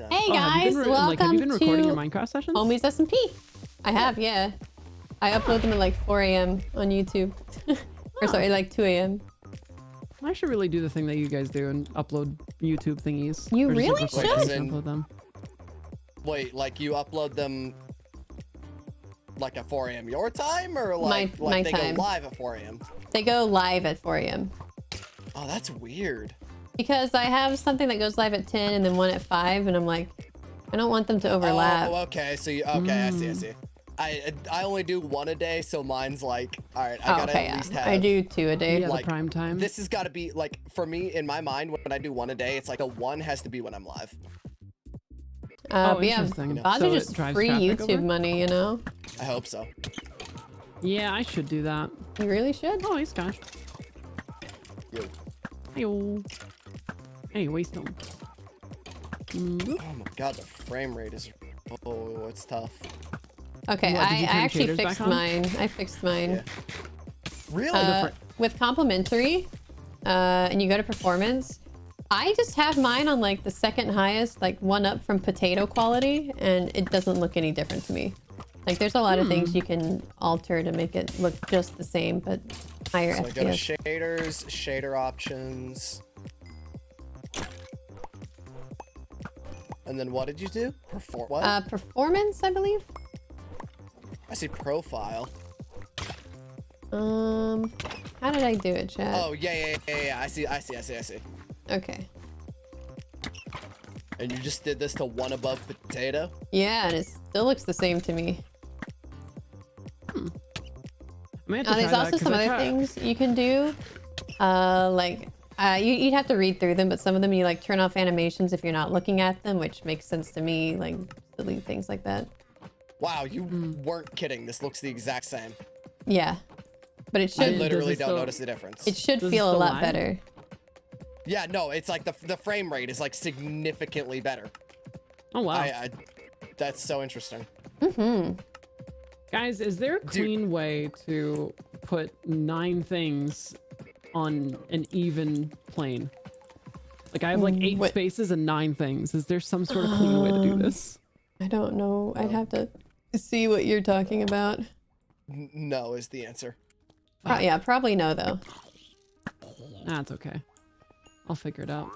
Hey Oh, guys, have welcome you been recording your to Minecraft sessions? Homies SMP. I have, yeah. I upload them at like 4 a.m. on YouTube. Or sorry, like 2 a.m. I should really do the thing that you guys do and upload YouTube thingies. You Or just, really like, record should? things and upload them. Wait, like you upload them like at 4 a.m. your time, or like My they time. go live at 4 a.m.? They go live at 4 a.m. Oh, that's weird. Because I have something that goes live at 10 and then one at 5, and I'm like, I don't want them to overlap. Oh, okay. So you, okay, I see. I only do one a day, so mine's like, all right, I gotta at least have. I do 2 a day. Yeah, like, the prime time. This has got to be like, for me in my mind, when I do one a day, it's like a 1 has to be when I'm live. But yeah, interesting. VODs So are it just drives free traffic YouTube over? money, you know? I hope so. Yeah, I should do that. You really should. Oh, hey, Scott. Yo. Hey-o. Hey, waste them. Oh my god, the frame rate is. Oh, it's tough. Okay, What, did you I turn actually shaders back fixed on? mine. I fixed mine. Yeah. Really? With complementary, and you go to performance, I just have mine on like the second highest, like 1 up from potato quality, and it doesn't look any different to me. Like there's a lot of things you can alter to make it look just the same, but higher So I go to FPS. shaders, shader options. And then what did you do? What? Performance, I believe. I see profile. How did I do it, chat? Oh, yeah. I see. Okay. And you just did this to 1 above potato? Yeah, and it still looks the same to me. There's also some other things you can do. You'd have to read through them, but some of them you like turn off animations if you're not looking at them, which makes sense to me, like delete things like that. Wow, you weren't kidding. This looks the exact same. Yeah, but it I should literally don't notice the difference. it should Does it feel a still lot lag? better. Yeah, no, it's like the frame rate is like significantly better. Oh, wow. That's so interesting. Guys, is there a clean way to put 9 things on an even plane? Like I have like 8 spaces and 9 things. Is there some sort of clean way to do this? I don't know. I'd have to see what you're talking about. No is the answer. Yeah, probably no though. That's okay. I'll figure it out.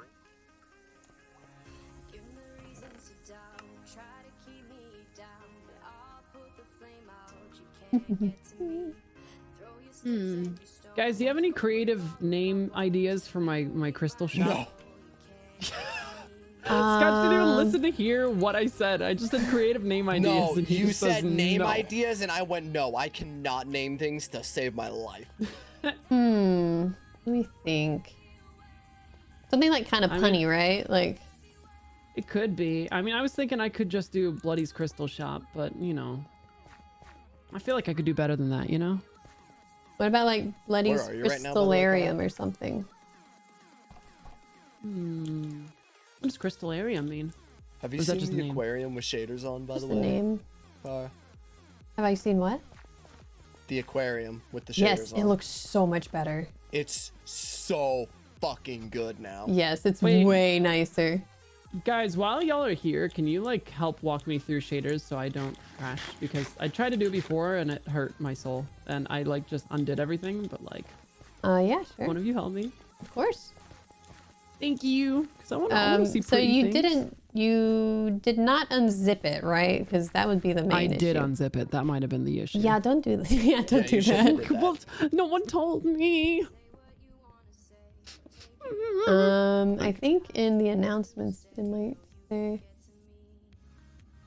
Guys, do you have any creative name ideas for my crystal shop? No. Scott didn't even listen to hear what I said. I just said creative name ideas. No, and he you just says said name no. ideas, and I went, no, I cannot name things to save my life. Let me think. Something like kind of punny, right? Like It could be. I mean, I was thinking I could just do Bloody's crystal shop, but you know, I feel like I could do better than that, you know? what about like Bloody's Where are you right now, by the way, Crystallarium or something? What does crystallarium mean? Have you Or is that seen just the a name? aquarium with shaders on, by What's the the way? name? Have Have I seen what? the aquarium with the shaders Yes, on. it looks so much better. It's so fucking good now. Yes, it's Wait. way nicer. Guys, while y'all are here, can you like help walk me through shaders so I don't crash? Because I tried to do it before and it hurt my soul. And I like just undid everything, but like, Yeah, sure. one of you help me. Of course. Thank you. Because I want to see So pretty you things. you did not unzip it, right? Because that would be the main I did issue. unzip it. That might have been the issue. Yeah, don't do that. Yeah, don't do you that. shouldn't have did Well, no one told me. I think in the announcements it might say.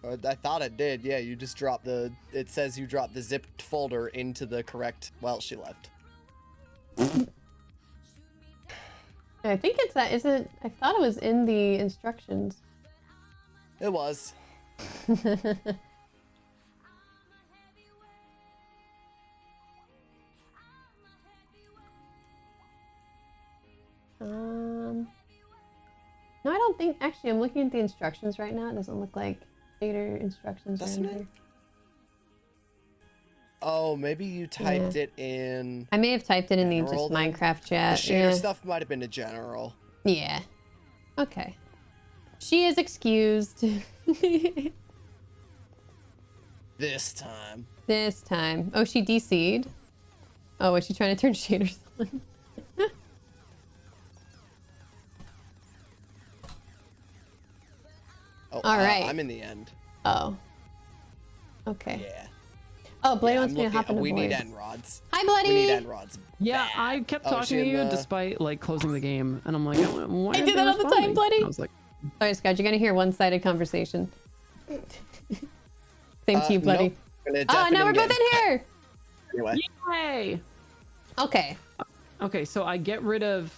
I thought it did. Yeah, you just dropped the. It says you dropped the zipped folder into the correct. Well, she left. I think it's that. Isn't? I thought it was in the instructions. It was. No, I don't think. Actually, I'm looking at the instructions right now. It doesn't look like shader instructions are Doesn't in it? here. Oh, maybe you typed it in. I may have typed it in the General, just then? Minecraft The chat. shader Yeah. stuff might have been a general. Yeah. Okay. She is excused. This time. This time. Oh, she DC'd? Oh, is she trying to turn shaders on? Oh, All right. I'm in the end. Oh. Okay. Yeah. Oh, Bloody Yeah, wants me to hop into we need Void. end rods. Hi, Bloody! We need end rods. Yeah, bad. I kept Oh, talking to she you in the- despite like closing the game, and I'm like, why I aren't do they that all the time, responding? Bloody. I was like, Sorry, Scott, you're gonna hear one-sided conversation. Same to you, Bloody. Nope. Oh, now we're both in here! Anyway. yay! Okay. Okay, so I get rid of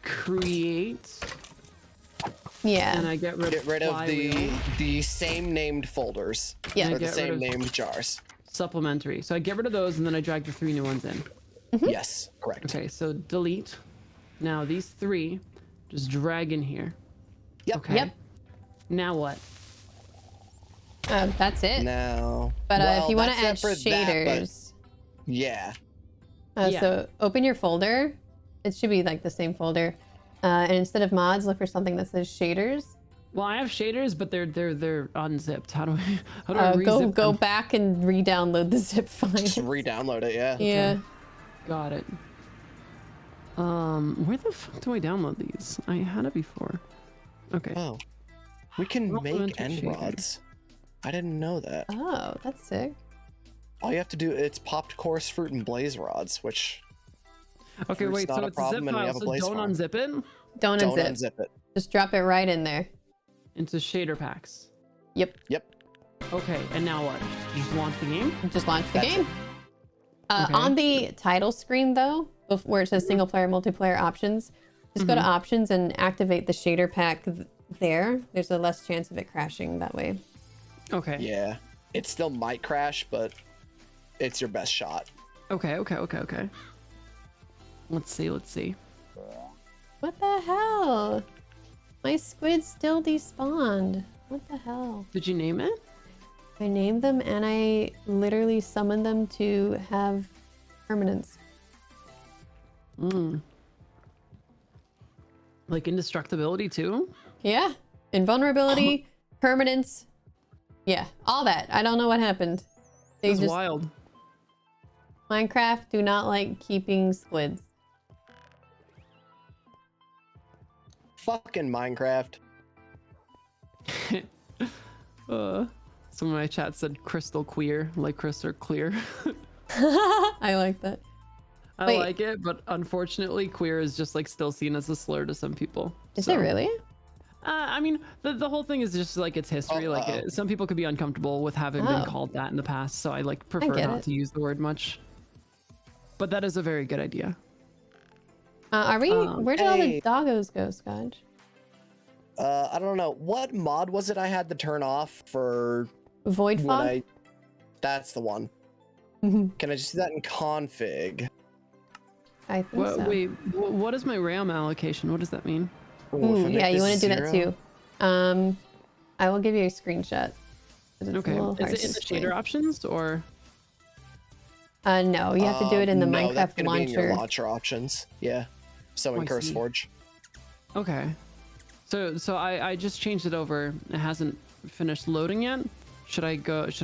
create, Yeah. and I get rid of the flywheel, same named folders. Yeah. Or the Get rid same of- named jars. supplementary. So I get rid of those, and then I drag the 3 new ones in. Yes, correct. Okay, so delete. Now these 3, just drag in here. Yep. Okay. Yep. Now what? That's it. Now. But well, if you want to that's add it for that, but shaders, yeah. Yeah. so open your folder. It should be like the same folder. And instead of mods, look for something that says shaders. Well, I have shaders, but they're unzipped. How do I Go re-zip them? back and re-download the zip file. Just re-download it, yeah. Yeah. Got it. Where the fuck do I download these? I had it before. Okay. Oh. We can make Complementary end shader. rods. I didn't know that. Oh, that's sick. All you have to do, it's popped coarse fruit and blaze rods, which Okay, Fruit's wait. not So a it's a zip problem and we file. have a So blaze don't farm. unzip it Don't don't unzip. unzip it. Just drop it right in there. into shader packs. Yep. Yep. Okay, and now what? Just launch the game. Just launch the That's game. Okay. On the title screen, though, where it says single player, multiplayer options, just go to options and activate the shader pack there. There's a less chance of it crashing that way. Okay. Yeah. It still might crash, but it's your best shot. Okay. Let's see. What the hell? My squid still despawned. What the hell? Did you name it? I named them and I literally summoned them to have permanence. Like indestructibility too? Yeah. Invulnerability, permanence. Yeah, all that. I don't know what happened. They That's just wild. Minecraft do not like keeping squids. Fucking Minecraft. Some of my chat said crystal queer, like crystal clear. I like that. I Wait. like it, but unfortunately, queer is just like still seen as a slur to some people. Is So, it really? I mean, the whole thing is just like its history. Like some people could be uncomfortable with having been Oh. called that in the past, so I like prefer get not it. to use the word much. But that is a very good idea. Are we? Where did all the hey. doggos go, Scotch? I don't know. What mod was it I had to turn off for Void when fog? That's the one. Can I just do that in config? I think so. Wait, what is my RAM allocation? What does that mean? Ooh, if I make Yeah, you this want to do that 0? too. I will give you a screenshot. 'Cause it's a Okay, little hard is it to in the explain. shader options or? No, you have to do it in the no, that's Minecraft gonna be in your launcher. launcher options. Yeah. So in I see. CurseForge. Okay. So I just changed it over. It hasn't finished loading yet. Should I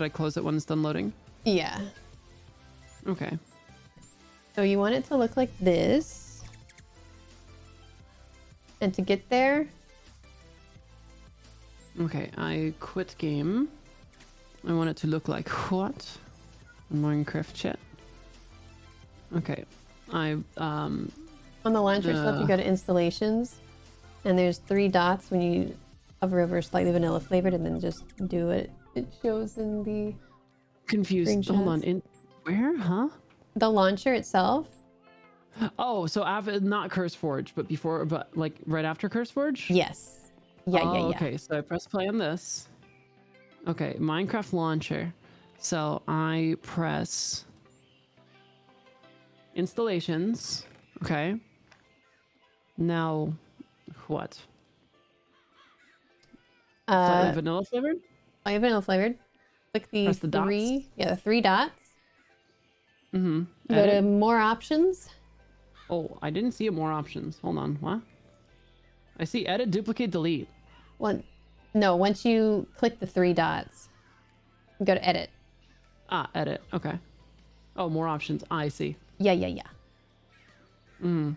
close it when it's done loading? Yeah. Okay. So you want it to look like this. And to get there, Okay, I quit game. I want it to look like what? Minecraft chat. Okay. on the launcher stuff, you go to installations. And there's 3 dots when you hover over slightly vanilla flavored and then just do it. It shows in the Confused. Hold on. Screenshots. In where? Huh? the launcher itself. Oh, so not CurseForge, but before, but like right after CurseForge? Yes. Yeah, Oh, yeah. Okay, so I press play on this. Okay, Minecraft launcher. So I press installations. Okay. Now, what? Slightly vanilla flavored? Oh, you have vanilla flavored. Click the Press the dots? 3. Yeah, the 3 dots. Mm-hmm. Go to more options. Oh, I didn't see more options. Hold on. What? I see edit, duplicate, delete. One. No, once you click the 3 dots, you go to edit. Ah, edit. Okay. Oh, more options. I see. Yeah. Mm.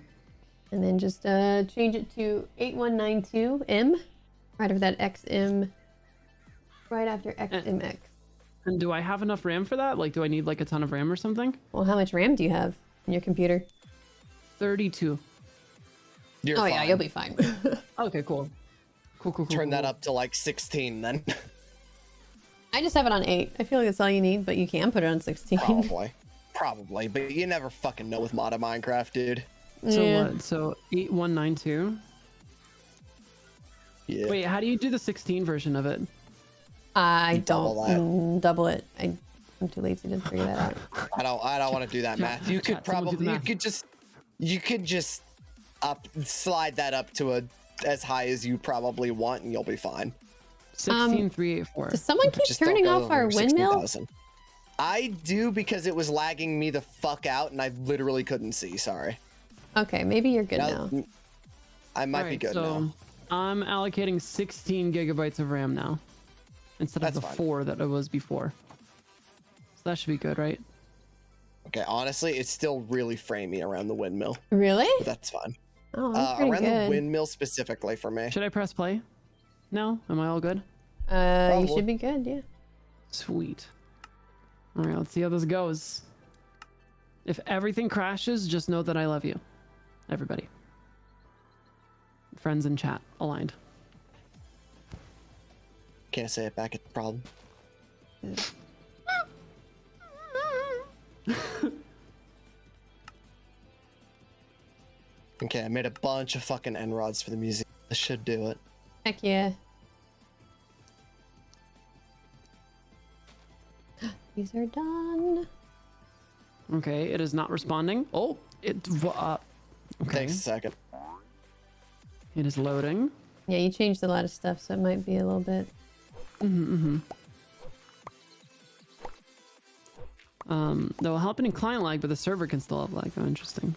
And then just change it to 8192M. Right after that XM. Right after XMX. And do I have enough RAM for that? Like, do I need like a ton of RAM or something? Well, how much RAM do you have in your computer? 32. You're Oh fine. yeah, you'll be fine. Okay, cool. Cool. Turn that up to like 16 then. I just have it on 8. I feel like that's all you need, but you can put it on 16. Probably, but you never fucking know with modded Minecraft, dude. So Yeah. what? So 8192. Yeah. Wait, how do you do the 16 version of it? I double don't double it. I'm too lazy to figure that out. I don't want to do that math. You could someone do the probably math. you could just slide that up to as high as you probably want and you'll be fine. 16384. Does someone keep Just don't turning go off our over windmill? 60,000. I do because it was lagging me the fuck out and I literally couldn't see. Sorry. Okay, maybe you're good now. I might be Alright, good so now. I'm allocating 16 gigabytes of RAM now instead of That's the fine. 4 that it was before. So that should be good, right? Okay, honestly, it's still really framey around the windmill, Really? but that's fine. Oh, that's pretty Around good. the windmill specifically for me. Should I press play? No? Am I all good? You Probably. should be good, yeah. Sweet. All right, let's see how this goes. If everything crashes, just know that I love you. Everybody. Friends in chat, aligned. Can't say it back at the problem. Okay, I made a bunch of fucking end rods for the museum. This should do it. Heck yeah. These are done. Okay, it is not responding. Oh, okay. Takes a second. It is loading. Yeah, you changed a lot of stuff, so it might be a little bit. That will help in client lag, but the server can still have lag. Oh, interesting.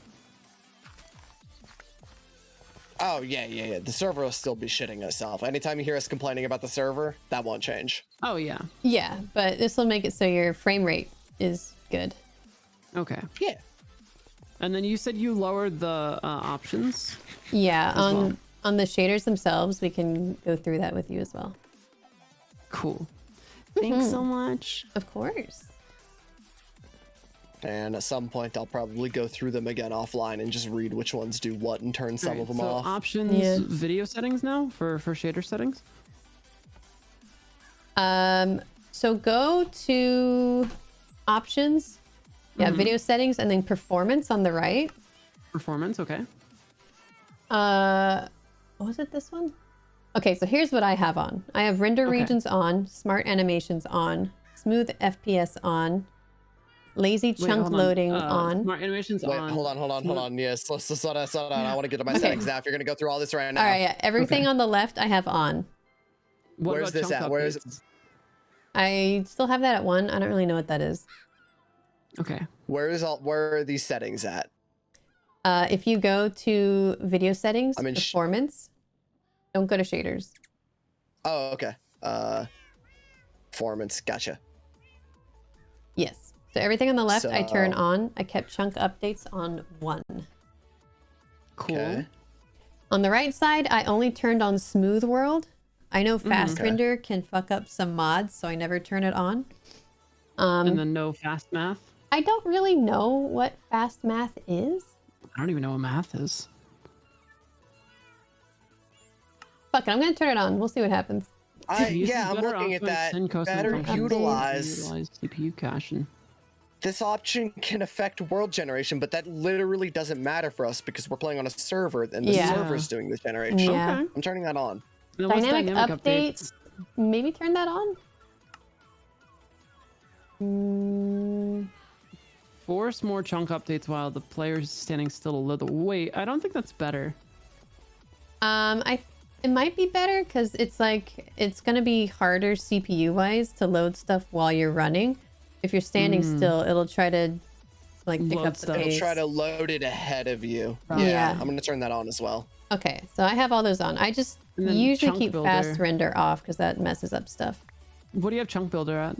Oh, yeah. The server will still be shitting itself. Anytime you hear us complaining about the server, that won't change. Oh, yeah. Yeah, but this will make it so your frame rate is good. Okay. Yeah. And then you said you lowered the options. Yeah, As well. on the shaders themselves, we can go through that with you as well. Cool. Thanks so much. Of course. And at some point, I'll probably go through them again offline and just read which ones do what and turn some of them so off. options, Yeah. video settings now for shader settings. So go to options. Yeah, video settings and then performance on the right. Performance, okay. Was it this one? Okay, so here's what I have on. I have render Okay. regions on, smart animations on, smooth FPS on, lazy Wait, chunk hold on. loading on. Smart animations Wait, on. hold on. Yes, slow down. I want to get to my settings now. If you're gonna go through all this right now. All right, yeah, everything on the left I have on. What Where's about this chunk at? Where is updates? I still have that at 1. I don't really know what that is. Okay. Where are these settings at? If you go to video settings, I'm in performance, don't go to shaders. Oh, okay. Performance. Gotcha. Yes. So everything on the left I turn So- on. I kept chunk updates on 1. Cool. Okay. On the right side, I only turned on smooth world. I know fast Okay. render can fuck up some mods, so I never turn it on. And then no fast math. I don't really know what fast math is. I don't even know what math is. Fuck it, I'm gonna turn it on. We'll see what happens. Yeah, I'm looking at that. Better utilize. CPU caching. This option can affect world generation, but that literally doesn't matter for us because we're playing on a server and the Yeah. server's doing the generation. Yeah. Okay. I'm turning that on. Now, what's Dynamic updates. Maybe turn that on? Force more chunk updates while the player is standing still a little. Wait, I don't think that's better. It might be better because it's like it's gonna be harder CPU wise to load stuff while you're running. If you're standing still, it'll try to like pick Load up the stuff. pace. It'll try to load it ahead of you. Yeah. I'm gonna turn that on as well. Okay, so I have all those on. I just And then usually chunk keep builder. fast render off because that messes up stuff. What do you have chunk builder at?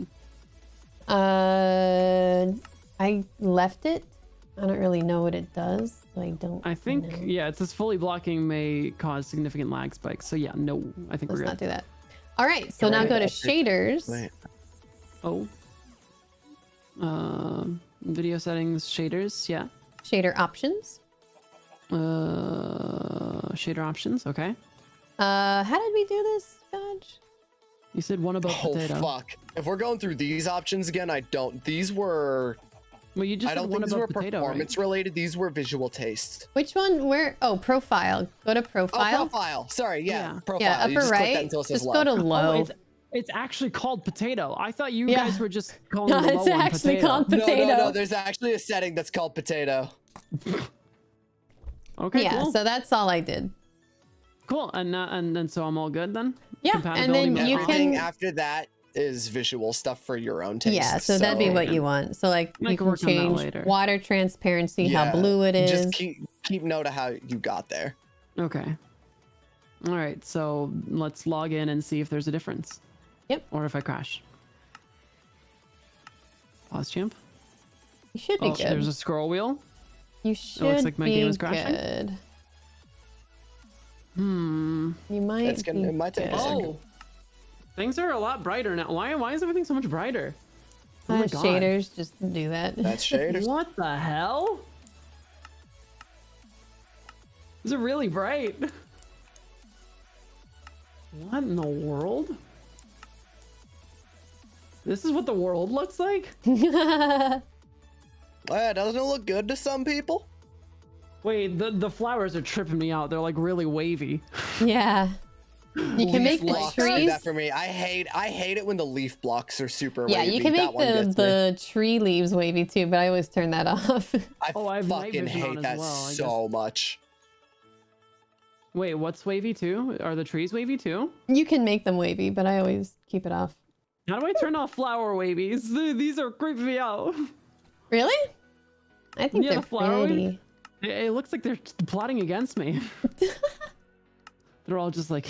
I left it. I don't really know what it does, so I don't. I think know. yeah, it says fully blocking may cause significant lag spikes. So yeah, no, I think Let's we're not good. do that. All right, so now go to shaders. Wait. Oh. Video settings, shaders, yeah. Shader options. Shader options, okay. How did we do this, Dodge? You said one above Oh potato. fuck! If we're going through these options again, I don't. These were. Well, you just I said don't one think these were above potato, performance right? related. These were visual taste. Which one? Where? Oh, profile. Go to Oh, profile. profile. Sorry, yeah, Yeah. profile. Yeah, You upper just click that right. until it says Just low. go to Oh, low. it's actually called potato. I thought you Yeah. guys were just calling No, the it's low one actually potato. called No, potato. no, no. There's actually a setting that's called potato. Okay, Yeah, cool. so that's all I did. Cool, and then so I'm all good then? Yeah, and Compatibility then with you Everything can. after that is visual stuff for your own taste. Yeah, so that'd be what you want. So like I you can can work on that change later. water transparency, how blue it is. Just keep note of how you got there. Okay. All right, so let's log in and see if there's a difference. Yep. Or if I crash. Pause champ. You should be Oh, good. there's a scroll wheel. You should like my be game is crashing. good. Hmm. You might. It might take a second. Oh. Things are a lot brighter now. Why is everything so much brighter? Oh my God. Shaders just do that. That's shaders. What the hell? Is it really bright? What in the world? This is what the world looks like? Doesn't it look good to some people? Wait, the flowers are tripping me out. They're like really wavy. Yeah. You can make the Blocks do trees. that for me. I hate it when the leaf blocks are super Yeah, wavy. you can That make one gets me. the tree leaves wavy too, but I always turn that off. I have night fucking vision on hate as that well, I so much. Wait, what's wavy too? Are the trees wavy too? You can make them wavy, but I always keep it off. How do I turn off flower wavies? These are creeping me out. Really? I think Yeah, they're the flower pretty. It looks like they're plotting against me. They're all just like,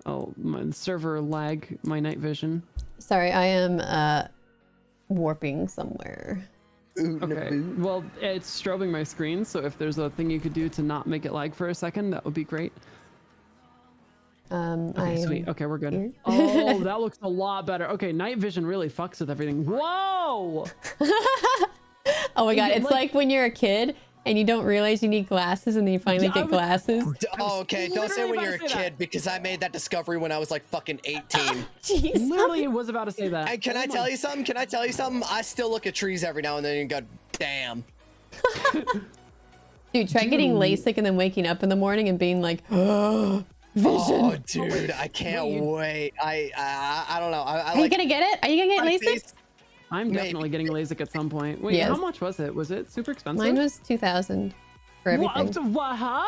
oh, my server lag, my night vision. Sorry, I am warping somewhere. Okay, well, it's strobing my screen, so if there's a thing you could do to not make it lag for a second, that would be great. Okay, sweet. Okay, we're good. here. Oh, that looks a lot better. Okay, night vision really fucks with everything. Whoa! Oh my god, get, it's like when you're a kid and you don't realize you need glasses and then you finally Yeah, get glasses. Oh, okay, don't say literally when about you're a to say that. kid because I made that discovery when I was like fucking 18. Jeez. Literally was about to say that. And can I tell you something? Can I tell you something? I still look at trees every now and then and go, damn. Dude, try getting LASIK and then waking up in the morning and being like, oh, vision. Oh, dude, I can't wait. I don't know. Are you gonna get it? Are you gonna get my LASIK? face- I'm Maybe. definitely getting LASIK at some point. Wait, Yes. how much was it? Was it super expensive? Mine was 2,000 for everything. What? Huh?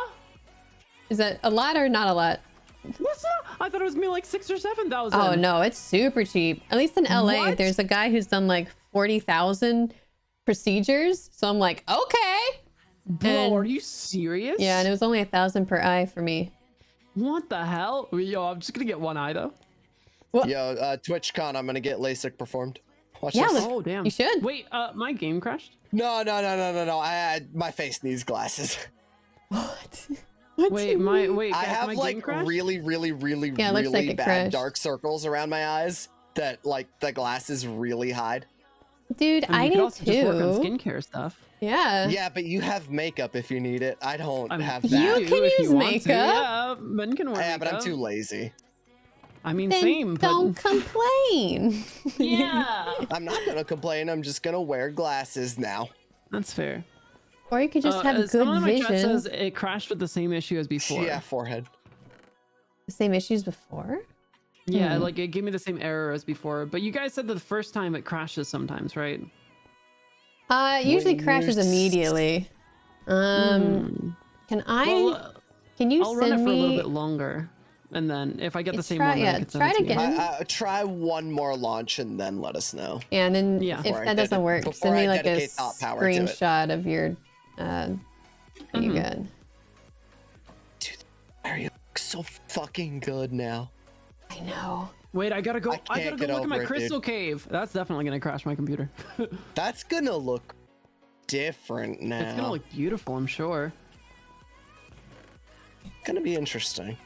Is that a lot or not a lot? What's that? I thought it was gonna be like 6,000 or 7,000. Oh no, it's super cheap. At least in LA, What? there's a guy who's done like 40,000 procedures. So I'm like, okay. Bro, and- are you serious? Yeah, and it was only 1,000 per eye for me. What the hell? Yo, I'm just gonna get one eye though. Yo, TwitchCon, I'm gonna get LASIK performed. Watch Yeah, this. look- Oh damn. You should. Wait, my game crashed. No. My face needs glasses. What? What do Wait, you mean? wait. I guys, have my like game crashed? really Yeah, it looks like it bad crashed. dark circles around my eyes that like the glasses really hide. Dude, I you could do also just work on too. skincare stuff. Yeah. Yeah, but you have makeup if you need it. I don't have You that. can if use you want to. makeup. Yeah, men can wear Yeah, but I'm makeup. too lazy. I mean, Then same, don't but complain. yeah, I'm not gonna complain. I'm just gonna wear glasses now. that's fair. Or you could just have good Someone in my chat vision. says it crashed with the same issue as before. Yeah, forehead. The same issues before? Yeah, like it gave me the same error as before. But you guys said that the first time it crashes sometimes, right? It usually When crashes you're immediately. Can I? Well, can you I'll run send it for a little me? bit longer, and then if I get the same Try- one, then yeah, I can send try it it to you. again. Try one more launch and then let us know. Yeah, and then Yeah. if Before I that doesn't work, before send me I like a dedicate thought power to it. screenshot of your. You good? Dude, are you? so fucking good now. I know. Wait, I gotta go. I I can't gotta go get look at my over it, crystal dude. cave. That's definitely gonna crash my computer. That's gonna look different now. It's gonna look beautiful, I'm sure. Gonna be interesting.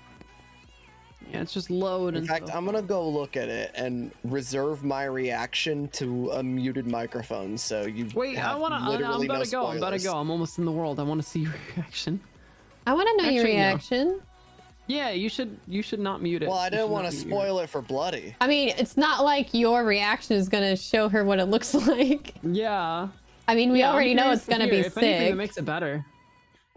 Yeah, it's just load In and fact, stuff. I'm gonna go look at it and reserve my reaction to a muted microphone. So you Wait, have I'm literally about no to go. I'm about to spoilers. go. I'm almost in the world. I want to see your reaction. I want to know your Actually, no. reaction. Yeah, you should not mute it. Well, I You didn't should want not to mute spoil it for Bloody. I mean, it's not like your reaction is gonna show her what it looks like. Yeah. I mean, we Yeah, I'm already know curious it's to gonna hear. be If anything, sick. that makes it better.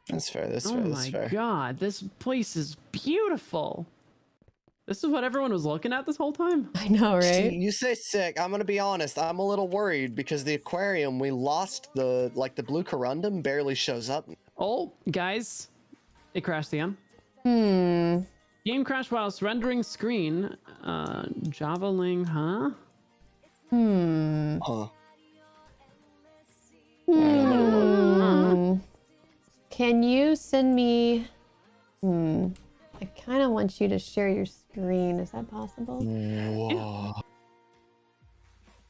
That's fair. That's Oh fair. That's my fair. god, this place is beautiful. This is what everyone was looking at this whole time. I know, See, right? you say sick. I'm gonna be honest. I'm a little worried because the aquarium we lost the blue corundum barely shows up. Oh, guys, it crashed again. Hmm. Game crashed whilst rendering screen. Javaling, huh? Hmm. Huh. Hmm. Can you send me? I kind of want you to share your screen. Is that possible? Whoa.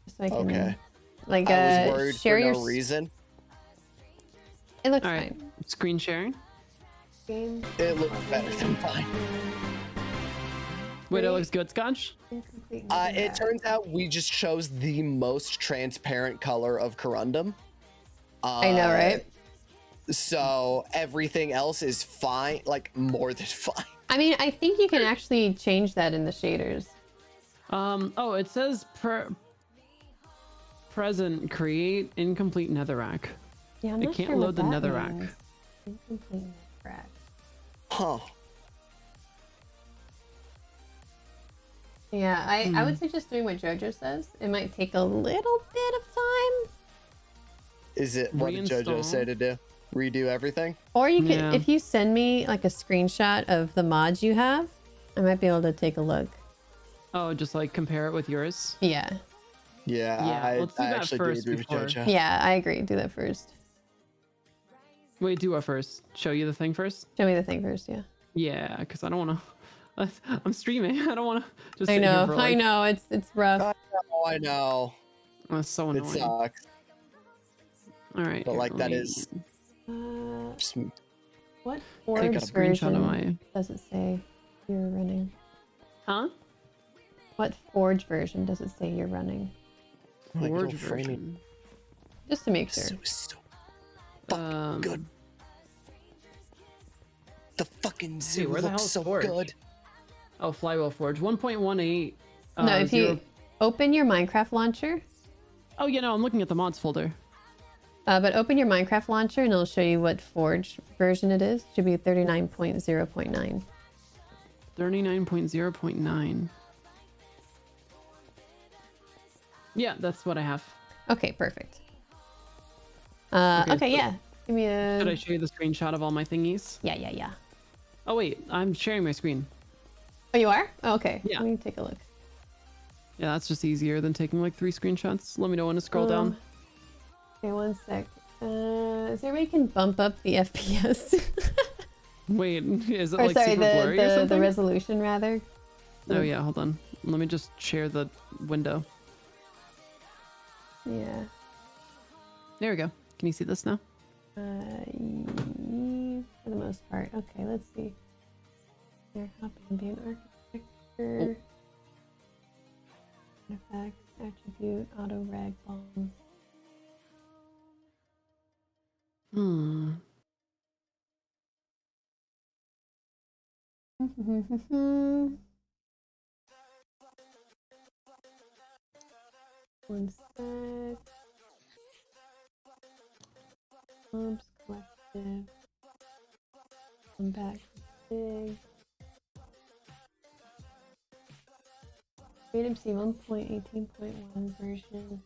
So I can, Okay. like, I was worried share for your. no reason. It looks All right, fine. screen sharing. Game. It looked better than mine. Wait, it looks good, Scotch. Incomplete. It turns out we just chose the most transparent color of corundum. I know, right? So everything else is fine, like more than fine. I mean, I think you can actually change that in the shaders. Oh, it says present create incomplete netherrack. Yeah, I'm It not can't sure load what the that netherrack. means. Incomplete netherrack. Huh. Yeah, I would suggest doing what JoJo says. It might take a little bit of time. Is it what did JoJo Reinstall. say to do? Redo everything? Or you could, Yeah. if you send me like a screenshot of the mods you have, I might be able to take a look. Oh, just like compare it with yours. Yeah. Yeah, Yeah, let's do I that actually first do agree before. with JoJo. Yeah, I agree. Do that first. Wait, do what first? Show you the thing first? Show me the thing first, yeah. Yeah, because I don't want to. I'm streaming. I don't want to just I sit here know, for like. I know, it's rough. I know. That's so It annoying. sucks. All right, But here, like let that me is just What take Forge a screenshot of my. does it say you're running? Huh? What Forge version does it say you're running? like Forge little framing. version. Just to make sure. So fucking good. The fucking zoo where the looks hell's so Forge? good. Oh, Flywheel Forge 1.18. No, if you open your Minecraft launcher, Oh, yeah, no, I'm looking at the mods folder. but open your Minecraft launcher and it'll show you what Forge version it is. Should be 39.0.9. 39.0.9. Yeah, that's what I have. Okay, perfect. Okay, Okay, so- yeah. Give me a. Should I show you the screenshot of all my thingies? Yeah. Oh, wait, I'm sharing my screen. Oh, you are? Oh, okay. Yeah. Let me take a look. Yeah, that's just easier than taking like 3 screenshots. Let me know when to scroll down. Okay, one sec. Is there a way you can bump up the FPS? Wait, is it or like sorry, super blurry or the something? resolution rather. Oh yeah, hold on. Let me just share the window. Yeah. There we go. Can you see this now? For the most part. Okay, let's see. There, hop ambient architecture. Artifact, attribute, auto rag bomb. One sec. Mobs, collective. Come back to big. Freedom C 1.18.1 version.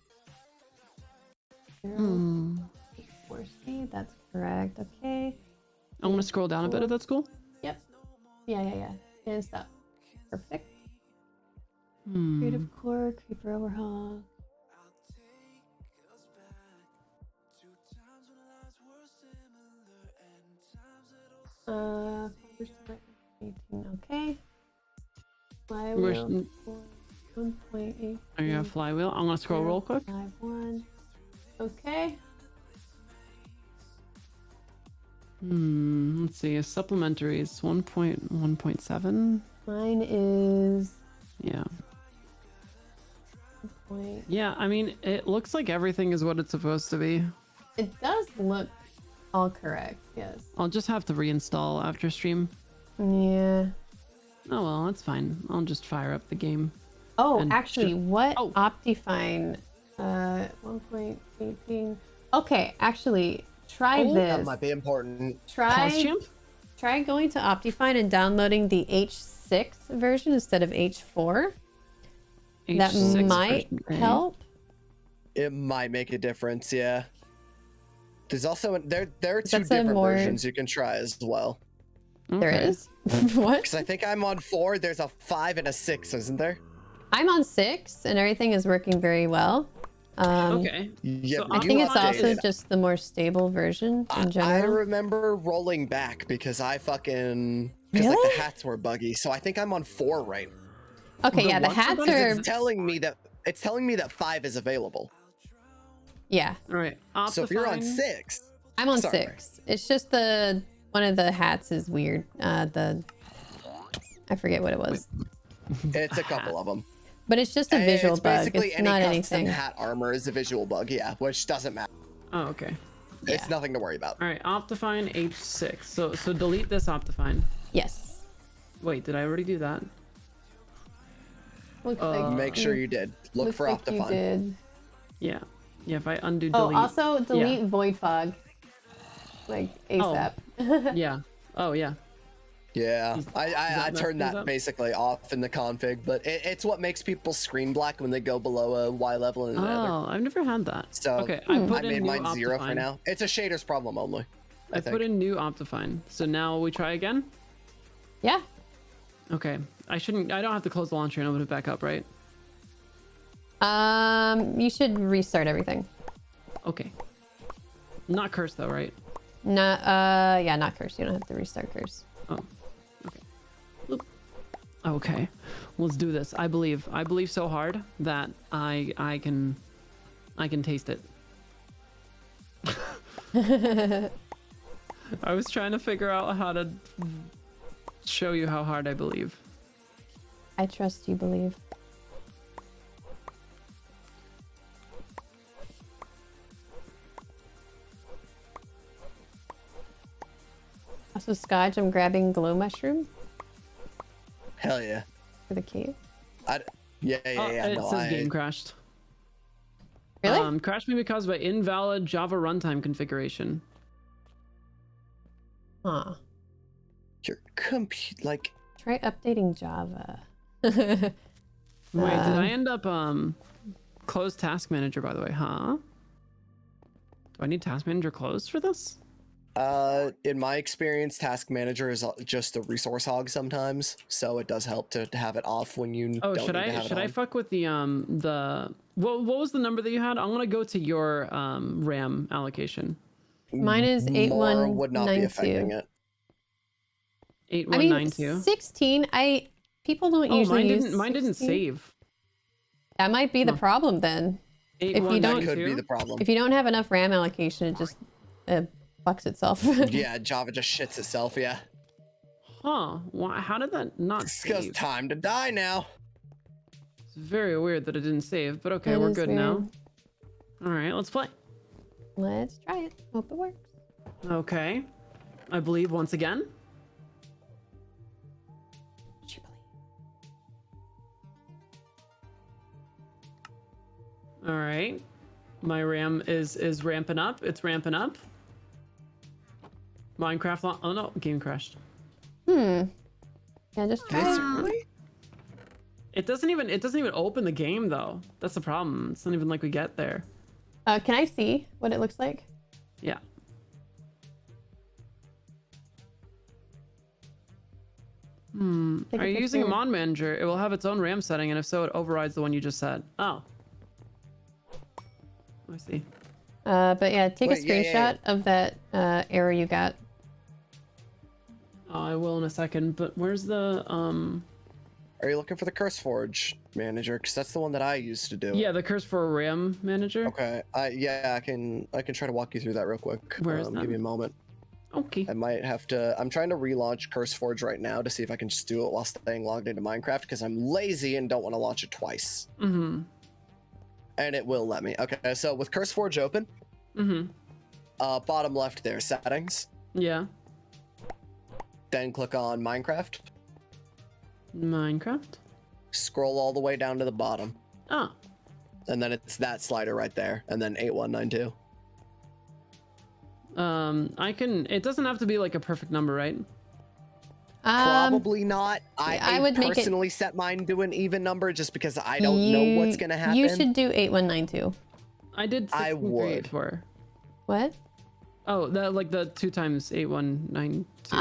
0.4 speed, that's correct. Okay. I'm gonna scroll down a bit if that's cool. Yep. Yeah. And stop. Perfect. Creative core, creeper overhaul. Publish the Okay. Flywheel. 1.8. Are you a flywheel? I'm gonna scroll real quick. 5.1. Okay. Let's see. A supplementary is 1.1.7. Mine is. Yeah. Point. Yeah, I mean, it looks like everything is what it's supposed to be. It does look all correct, yes. I'll just have to reinstall after stream. Yeah. Oh well, that's fine. I'll just fire up the game. Oh, And actually, what Oh. Optifine 1.18. Okay, actually, try Oh, this. That might be important. Pause champ? Try going to Optifine and downloading the H6 version instead of H4. That H6 might version, okay. help. It might make a difference, yeah. There's also there are two That's a different more- versions you can try as well. There Okay. is? What? Because I think I'm on 4. There's a 5 and a 6, isn't there? I'm on 6 and everything is working very well. Okay. Yeah, So I you think it's also updated. just the more stable version in I general. remember rolling back because I fucking like Really? the hats were buggy. So I think I'm on 4 right. Okay, The yeah, the what's are hats buggy? are. It's telling me that 5 is available. Yeah, All right. So if you're on Optifine. 6, I'm on Sorry. 6. It's just one of the hats is weird. I forget what it was, it's a couple of them. but it's just a visual it's bug. basically It's any not custom anything. hat armor is a visual bug, yeah, which doesn't matter. Oh, okay. It's nothing to worry about. All right. Optifine H6. So delete this Optifine. Yes. Wait, did I already do that? Looks like Make sure you did. Look looks for like you Optifine. did. Yeah. Yeah. If I undo Oh, delete. also delete void fog, like ASAP. Yeah. Oh yeah. Yeah, I that turned mess that up? basically off in the config, but it's what makes people screen black when they go below a Y level and another. Oh, I've never had that. So okay, I I put in made new mine 0 for Optifine. now. It's a shaders problem only. I think. put in new Optifine. So now we try again. Yeah. Okay. I don't have to close the launcher and open it back up, right? You should restart everything. Okay. Not cursed though, right? Not yeah, not curse. You don't have to restart curse. Oh. Okay. Oop. Okay. Let's do this. I believe so hard that I can taste it. I was trying to figure out how to show you how hard I believe. I trust you, believe. Also, Scotch, I'm grabbing glow mushroom Hell yeah. for the cave. Yeah. It No, says game crashed. Really? Crashed may be caused by invalid Java runtime configuration. Huh. Your like Try updating Java. Wait, did I end up closed task manager by the way, huh? Do I need task manager closed for this? in my experience, task manager is just a resource hog sometimes, so it does help to have it off when you Oh, don't should need to have I it should I on. fuck with the what was the number that you had? I'm gonna go to your RAM allocation. Mine is More would not be 8192. affecting it. I mean, 8192. 16. People don't Oh, usually use mine didn't 16. save. That might be the Huh. problem then. you don't- That 8192. could be the problem. If you don't have enough RAM allocation, it just fucks itself. Yeah, Java just shits itself, yeah. Huh? Why, how did that not It's because save? time to die now. It's very weird that it didn't save, but okay, That we're is good weird. now. All right, let's play. Let's try it. Hope it works. Okay. I believe once again. All right. My RAM is ramping up. It's ramping up. Minecraft oh no, game crashed. Yeah, just try This it. really? It doesn't even open the game though. That's the problem. It's not even like we get there. Can I see what it looks like? Yeah. Take Are you using a picture. mod manager? It will have its own RAM setting, and if so, it overrides the one you just set. Oh. I see. But yeah, take a Wait, yeah, screenshot of that error you got. I will in a second, but where's the Are you looking for the CurseForge manager? Because that's the one that I used to do. Yeah, the Curse for RAM manager. Okay. Yeah, I can try to walk you through that real quick. Where is that? Give me a moment. Okay. I might have to. I'm trying to relaunch CurseForge right now to see if I can just do it while staying logged into Minecraft because I'm lazy and don't want to launch it twice. Mm-hmm. And it will let me. Okay, so with CurseForge open, bottom left there, settings. Yeah. Then click on Minecraft. Minecraft. Scroll all the way down to the bottom. Oh. And then it's that slider right there, and then 8192. It doesn't have to be like a perfect number, right? Probably not. I would make it- personally set mine to an even number just because I don't know what's gonna happen. You should do 8192. I did 6.384. What? Oh, that like the 2 times 8192.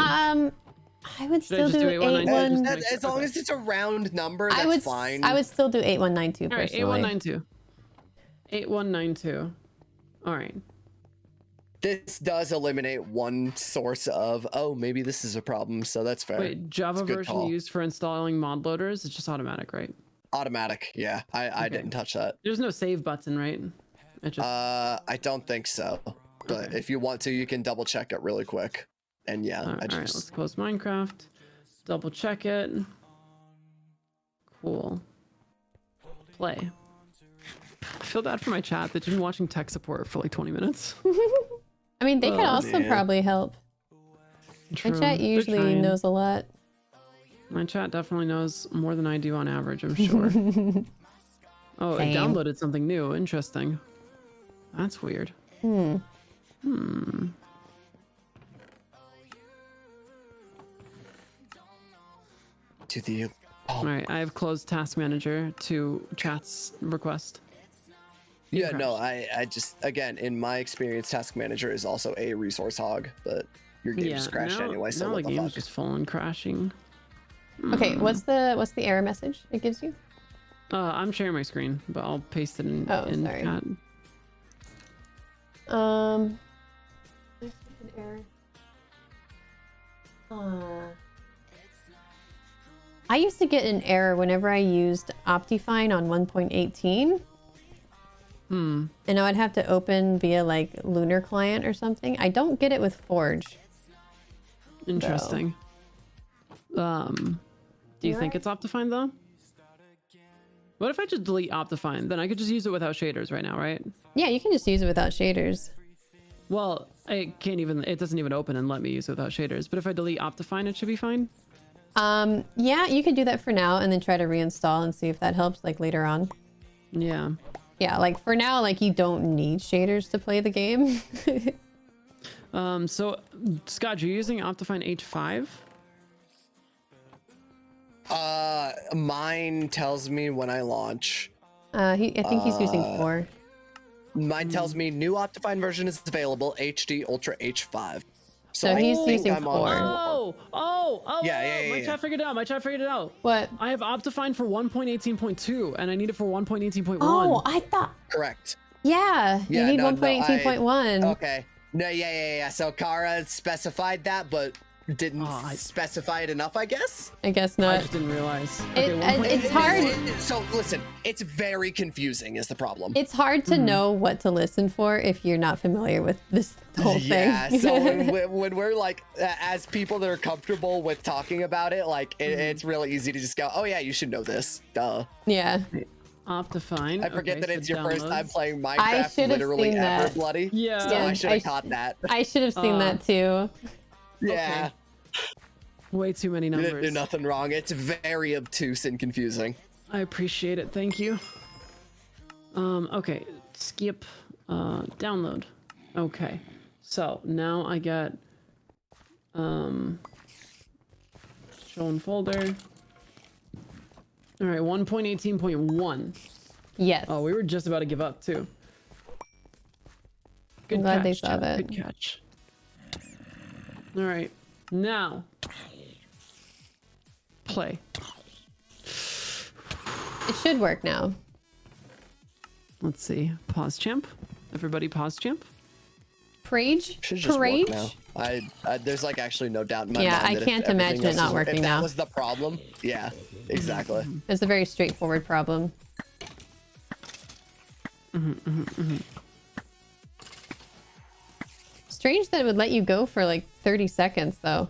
I would Should I still just do do 8192? As long as it's a round number, that's I would fine. I would still do 8192 All right, personally. 8192. 8192. All right. This does eliminate one source of, oh, maybe this is a problem, so that's fair. Wait, Java It's a good version call. used for installing mod loaders? It's just automatic, right? Automatic, yeah. I didn't touch that. There's no save button, right? It just I don't think so. But Okay. if you want to, you can double check it really quick. And yeah, all right, let's close Minecraft. Double check it. Cool. Play. I feel bad for my chat. They've been watching tech support for like 20 minutes. I mean, they could also man. probably help. True. My chat They're usually trying. knows a lot. My chat definitely knows more than I do on average, I'm sure. Oh, it Same. downloaded something new. Interesting. That's weird. Hmm. To the All right, I have closed Task Manager to chat's request. Yeah, no, I just, again, in my experience, Task Manager is also a resource hog, but your game just crashed now, anyway, so now what the the game's fuck? just full and crashing. Okay, what's the error message it gives you? I'm sharing my screen, but I'll paste it in, Oh, in sorry. chat. There's an error. I used to get an error whenever I used Optifine on 1.18. And I would have to open via like Lunar Client or something. I don't get it with Forge. Interesting. Do you think it's Optifine though? What if I just delete Optifine? Then I could just use it without shaders right now, right? Yeah, you can just use it without shaders. Well, it doesn't even open and let me use it without shaders. But if I delete Optifine, it should be fine. Yeah, you could do that for now and then try to reinstall and see if that helps like later on. Yeah. Yeah, like for now, like you don't need shaders to play the game. So Scott, you're using Optifine H5? Mine tells me when I launch. I think he's using 4. Mine tells me new Optifine version is available, HD Ultra H5. So I he's think using I'm on 4. Yeah. My chat figured it out. My chat figured it out. What? I have Optifine for 1.18.2 and I need it for 1.18.1. Oh, I thought. Correct. Yeah, you Yeah, need no, 1.18.1. Okay. No, yeah. So Kara specified that, but didn't specify it enough, I guess? I guess I not. just didn't realize. It's hard. So listen, it's very confusing is the problem. It's hard to know what to listen for if you're not familiar with this whole thing. Yeah, so when we're like, as people that are comfortable with talking about it, like it's really easy to just go, oh yeah, you should know this. Duh. Yeah. Optifine. I forget that so it's your first time downloads. playing I Minecraft should have literally seen ever, that. bloody. Yeah. So Yeah, I should have caught that. I should have seen that too. Yeah. Way too many You numbers. didn't do nothing wrong. It's very obtuse and confusing. I appreciate it. Thank you. Okay. Skip. Download. Okay. So now I get show in folder. All right, 1.18.1. Yes. Oh, we were just about to give up too. Good I'm glad catch, they saw chat. that. Good catch. All right, now play. It should work now. Let's see. Pause champ. Everybody pause champ. Prage? Should just work now. Prage? There's like actually no doubt in my Yeah, mind. I that can't if everything imagine it else not was- working if that now. was the problem. Yeah, exactly. It's a very straightforward problem. Strange that it would let you go for like 30 seconds though.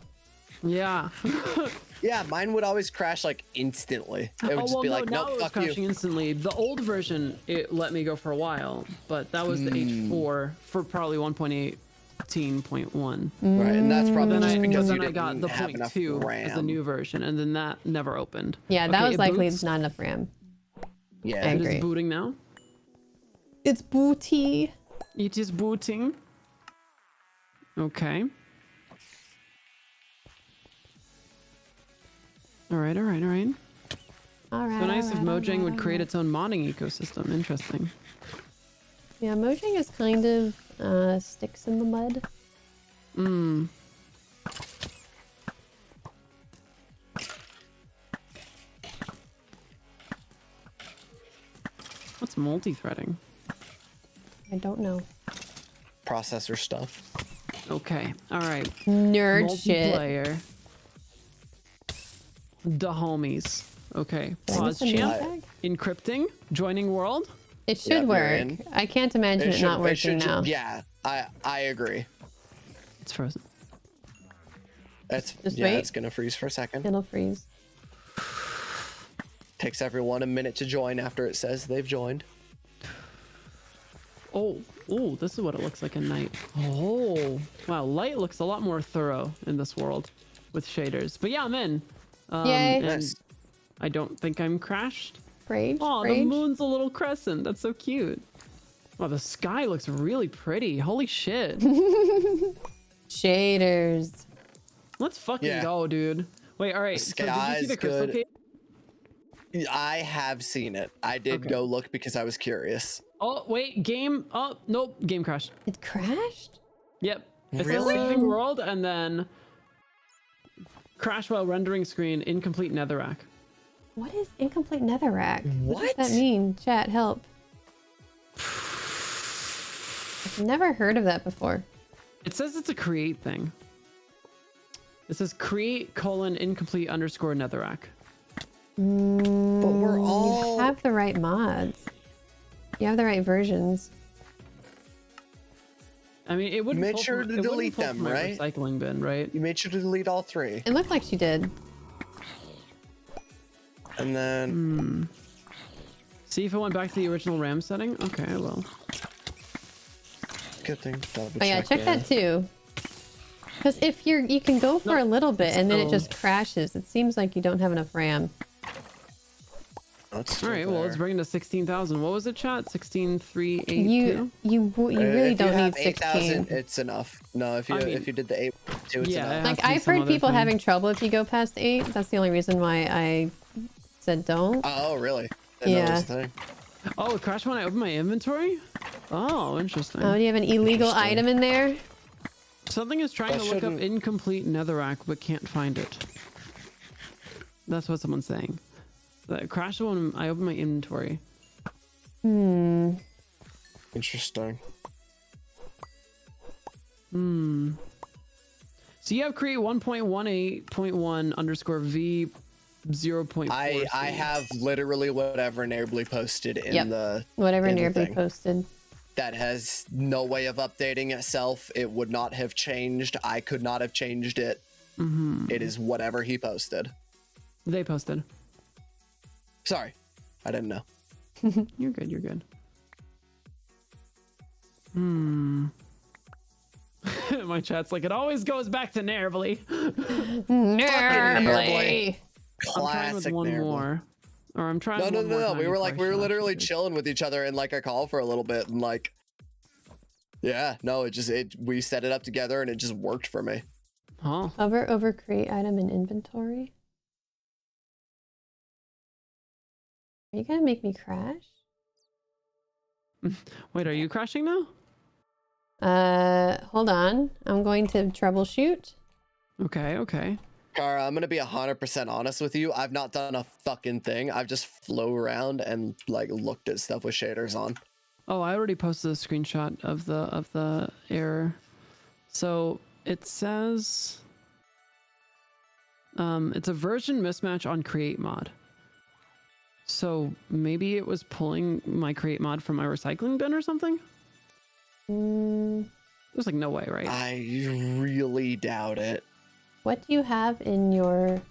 Yeah. Yeah, mine would always crash like instantly. It would just be like, now nope, it was fuck crashing you. instantly. The old version, it let me go for a while, but that was the H4 for probably 1.18.1. Right, and that's probably just because you Then I didn't got the have enough 0.2 RAM. as the new version, and then that never opened. Yeah, that Okay, was it likely boots. not enough RAM. Yeah, I It is agree. booting now. It's booty. It is booting. Okay. All right. All right. So nice if Mojang would create it. its own modding ecosystem. Interesting. Yeah, Mojang is kind of sticks in the mud. What's multi-threading? I don't know. processor stuff. Okay. All right. Nerd shit. Multiplayer. The homies. Okay. Did I Pause miss a name champ. tag? Encrypting. Joining world. It should Yep, you're work. in. I can't imagine it not working now. Yeah, I agree. It's frozen. That's Just yeah, wait. it's gonna freeze for a second. It'll freeze. Takes everyone a minute to join after it says they've joined. Oh, this is what it looks like at night. Oh, wow. Light looks a lot more thorough in this world with shaders. But yeah, I'm in. Yay. And Nice. I don't think I'm crashed. Rage. Oh, the Rage. moon's a little crescent. That's so cute. Oh, the sky looks really pretty. Holy shit. Shaders. Let's fucking Yeah. go, dude. Wait, all right. So did you see sky's the crystal good. cave? I have seen it. I did Okay. go look because I was curious. Oh, wait. Game. Oh, nope. Game crashed. It crashed? Yep. It's Really? a saving world and then crash while rendering screen, incomplete netherrack. What is incomplete netherrack? What does What? that mean? Chat, help. I've never heard of that before. It says it's a create thing. It says create : incomplete _ netherrack. But we're all You have the right mods. You have the right versions. I mean, it would made sure to delete them, right? Recycling bin, right? You made sure to delete all three. It looked like she did. And then See if it went back to the original RAM setting. Okay, I will. good thing to double Oh yeah, check yeah. that too. Because if you can go for a little bit and then it just crashes, it seems like you don't have enough RAM. That's All right, well, let's bring it to 16,000. What was it, chat? 16,382. You really don't need 16. It's enough. No, if you I mean, if you did the 8,2, it's yeah, enough. it has Like to be I've some heard other people thing. having trouble if you go past 8. That's the only reason why I said don't. Oh, really? Didn't know that was a thing. Oh, it crashed when I opened my inventory? Oh, interesting. Oh, do you have an illegal Interesting. item in there? Something is trying That to look up shouldn't- incomplete netherrack, but can't find it. That's what someone's saying. That crashed when I opened my inventory. Interesting. So you have create 1.18.1 _ V 0.4. I have literally whatever Nairbly posted in Yep. the Whatever in the Nearby thing. posted. That has no way of updating itself. It would not have changed. I could not have changed it. It is whatever he posted. They posted. Sorry, I didn't know. You're good, you're good. My chat's like, it always goes back to Nairbly. Nearby. I'm trying with Classic one Nairbly. more. Or I'm trying No, one more time We were before like, I we were shut. literally chilling with each other in like a call for a little bit, and like, yeah, no, we set it up together and it just worked for me. Huh? Hover over create item in inventory. Are you gonna make me crash? Wait, are you crashing now? Hold on. I'm going to troubleshoot. Okay, okay. Kara, I'm gonna be 100% honest with you. I've not done a fucking thing. I've just flew around and like looked at stuff with shaders on. Oh, I already posted a screenshot of the error. So it says it's a version mismatch on create mod. So maybe it was pulling my create mod from my recycling bin or something? There's like no way, right? I really doubt it. What do you have in your... What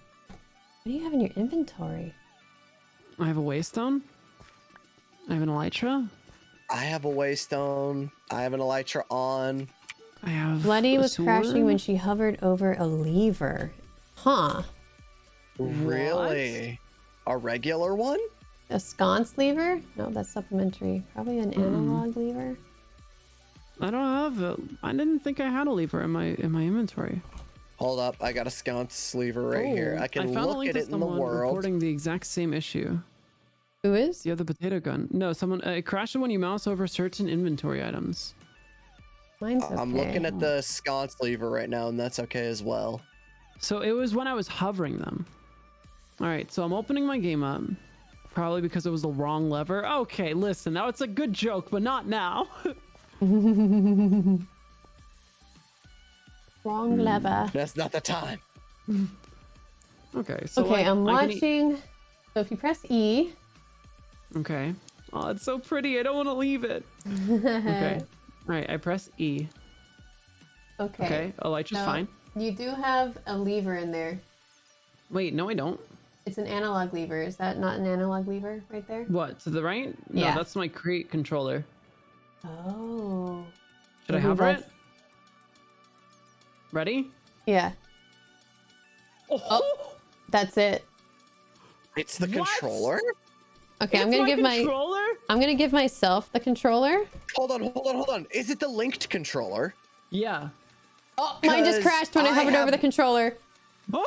do you have in your inventory? I have a waystone. I have an elytra. I have a waystone. I have an elytra on. I have Bloody a was crashing sword. when she hovered over a lever. Huh. Really? A regular one? A sconce lever? No, that's supplementary. Probably an analog lever. I don't have I didn't think I had a lever in my inventory. Hold up, I got a sconce lever right here. I can found a look link at to it in the someone world. reporting the exact same issue. Who is? You have the potato gun. No, someone it crashes when you mouse over certain inventory items. Mine's okay. I'm looking at the sconce lever right now, and that's okay as well. So it was when I was hovering them. All right, so I'm opening my game up. Probably because it was the wrong lever. Okay, listen, now it's a good joke, but not now. Wrong lever. That's not the time. Okay, so Okay, like, I'm I can watching. So if you press E. Okay. Oh, it's so pretty. I don't want to leave it. Okay. All right, I press E. Okay. Okay, elytra's So fine. you do have a lever in there. Wait, no, I don't. It's an analog lever. Is that not an analog lever right there? What, to the right? No, Yeah. that's my create controller. Oh. Should I Maybe hover it? that's- Ready? Yeah. Oh, That's it. It's the What? controller? Okay, it's I'm gonna give controller? I'm gonna give myself the controller. Hold on. Is it the linked controller? Yeah. Oh, mine just 'Cause crashed when I I hovered over have- the controller.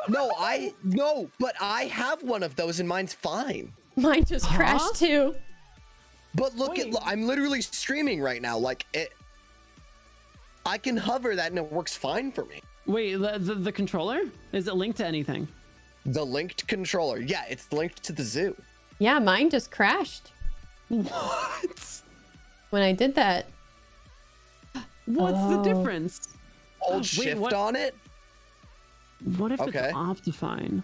No, but I have one of those and mine's fine. Mine just crashed too. But look Wait. I'm literally streaming right now. Like it I can hover that and it works fine for me. Wait, the controller? Is it linked to anything? The linked controller. Yeah, it's linked to the zoo. Yeah, mine just crashed What? when I did that. What's the Oh. difference? Hold Wait, shift what? on it. What if Okay. it's Optifine?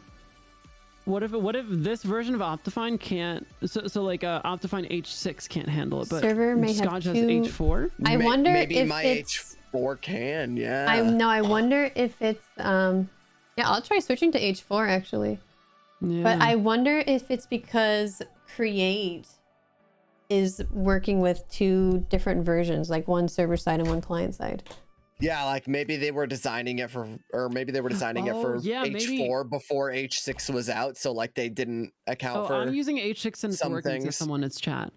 What if this version of Optifine can't? So like Optifine H6 can't handle it, but Server may have Scotch has two- H4. I wonder maybe if my it's. H4 can, yeah. I wonder if it's. Yeah, I'll try switching to H4 actually. Yeah. But I wonder if it's because Create is working with two different versions, like one server side and one client side. Yeah, like maybe they were designing it for, or maybe they were designing it for yeah, H4 before H6 was out, so like they didn't account for. I'm using H6 and it's some working to things. someone in chat.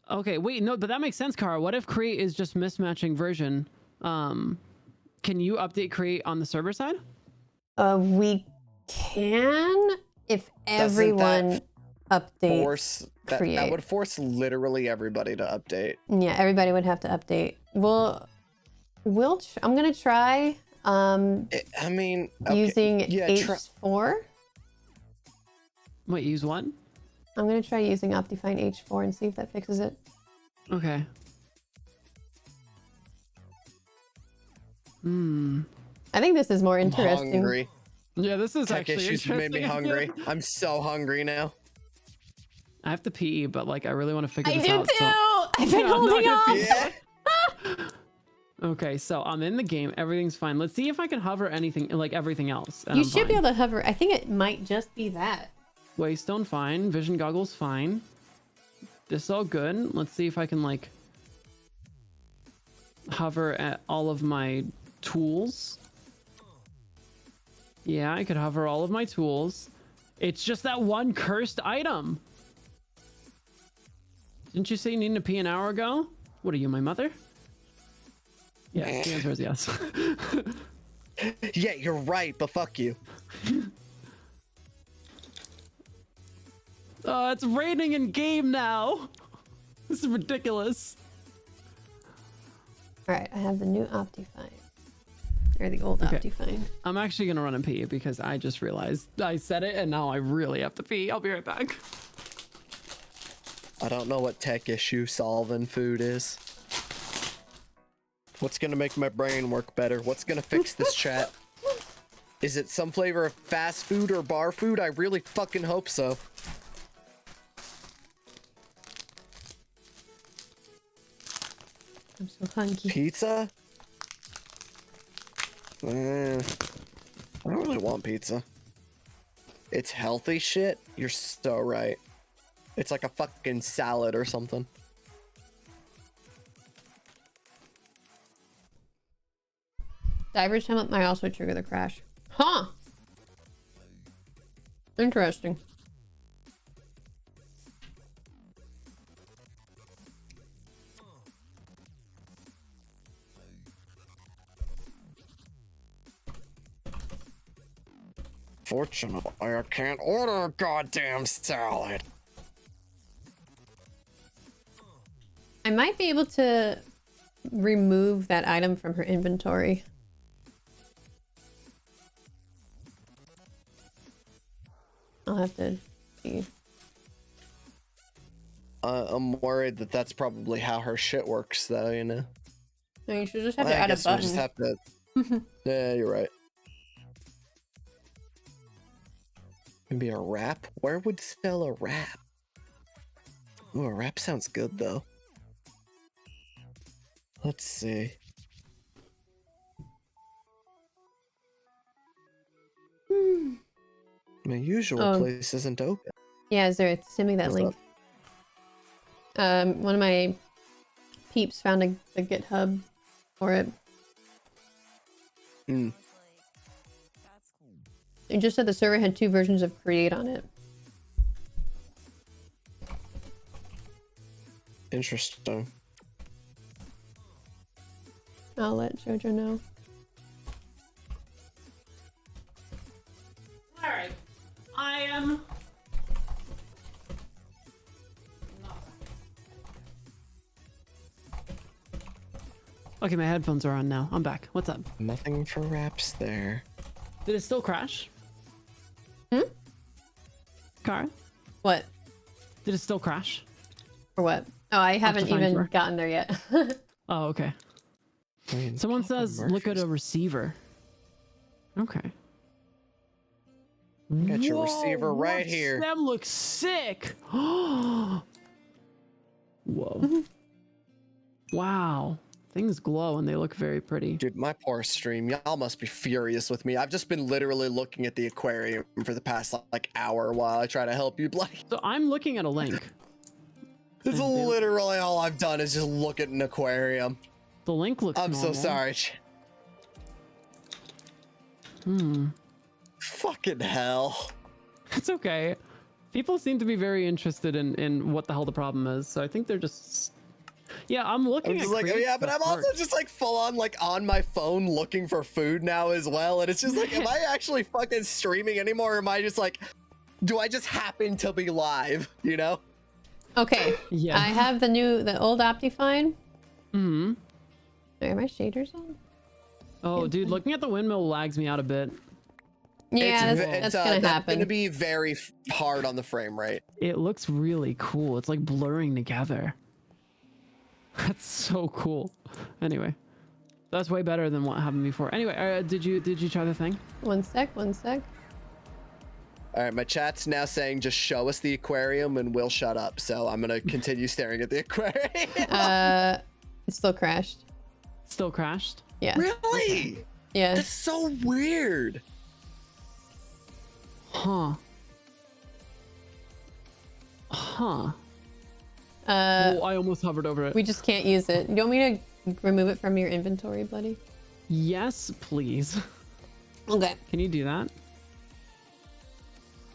Okay, wait, no, but that makes sense, Kara. What if Create is just mismatching version? Can you update Create on the server side? We can if everyone updates Force that Create. would force literally everybody to update. Yeah, everybody would have to update. I'm gonna try I mean, okay, using yeah, H4. Wait, use what? I'm gonna try using Optifine H4 and see if that fixes it. Okay. I think this is more interesting. hungry. Yeah, this is Tech actually issues made me interesting. hungry. I'm so hungry now. I have to pee, but like I really want to figure I this do out. too. So... I've been Yeah, I'm holding not gonna off. pee. Yeah. Okay, so I'm in the game. Everything's fine. Let's see if I can hover anything, like everything else. and You I'm should be fine. able to hover. I think it might just be that. Waystone fine. Vision goggles fine. This is all good. Let's see if I can like hover at all of my tools. Yeah, I could hover all of my tools. It's just that one cursed item. Didn't you say you needed to pee an hour ago? What are you, my mother? Yes, the answer is yes. Yeah, you're right, but fuck you. It's raining in game now. This is ridiculous. All right, I have the new Optifine. Or the old Okay. Optifine. I'm actually gonna run and pee because I just realized I said it and now I really have to pee. I'll be right back. I don't know what tech issue solving food is. What's gonna make my brain work better? What's gonna fix this chat? Is it some flavor of fast food or bar food? I really fucking hope so. I'm so hungry. Pizza? I don't really want pizza. It's healthy shit? You're so right. It's like a fucking salad or something. Divers time might also trigger the crash. Huh. Interesting. Fortunately, I can't order a goddamn salad. I might be able to remove that item from her inventory. I'll have to see. I'm worried that that's probably how her shit works, though, you know? No, you should just have to I add a guess we button. just have to... Yeah, you're right. Maybe a wrap? Where would sell a wrap? Ooh, a wrap sounds good, though. Let's see. My usual place isn't open. Yeah, Zara, send me that What's link. One of my peeps found a GitHub for it. Hmm. It just said the server had 2 versions of Create on it. Interesting. I'll let Jojo know. Alright. I am... Okay, my headphones are on now. I'm back. What's up? Nothing for wraps there. Did it still crash? Kara? What? Did it still crash? For what? Oh, I haven't Optifine even for- gotten there yet. Oh, okay. I mean, Someone Papa says, look at Murphy's a receiver. Okay. got your receiver right here. That looks sick. Whoa. Wow. Things glow and they look very pretty. Dude, my poor stream. Y'all must be furious with me. I've just been literally looking at the aquarium for the past like hour while I try to help you, Blake. So I'm looking at a link. This is literally all I've done is just look at an aquarium. The link looks I'm normal. so sorry. Fucking hell. It's okay. People seem to be very interested in what the hell the problem is. So I think they're just... Yeah, I'm looking I'm at just like, oh create yeah, but I'm stuff also first. just like full on like on my phone looking for food now as well. And it's just like, am I actually fucking streaming anymore? Or am I just like, do I just happen to be live, you know? Okay. Yeah. I have the old Optifine. Mm-hmm. Are my shaders on? Oh, dude, looking at the windmill lags me out a bit. Yeah, that's gonna That's happen. gonna be very hard on the frame rate. It looks really cool. It's like blurring together. That's so cool. Anyway, that's way better than what happened before. Anyway, did you try the thing? One sec. All right, my chat's now saying just show us the aquarium and we'll shut up. So I'm gonna continue staring at the aquarium. It still crashed. Still crashed? Yeah. Really? Yeah. That's so weird. Huh. Huh. Oh, I almost hovered over it. We just can't use it. You want me to remove it from your inventory, buddy? Yes, please. Okay. Can you do that?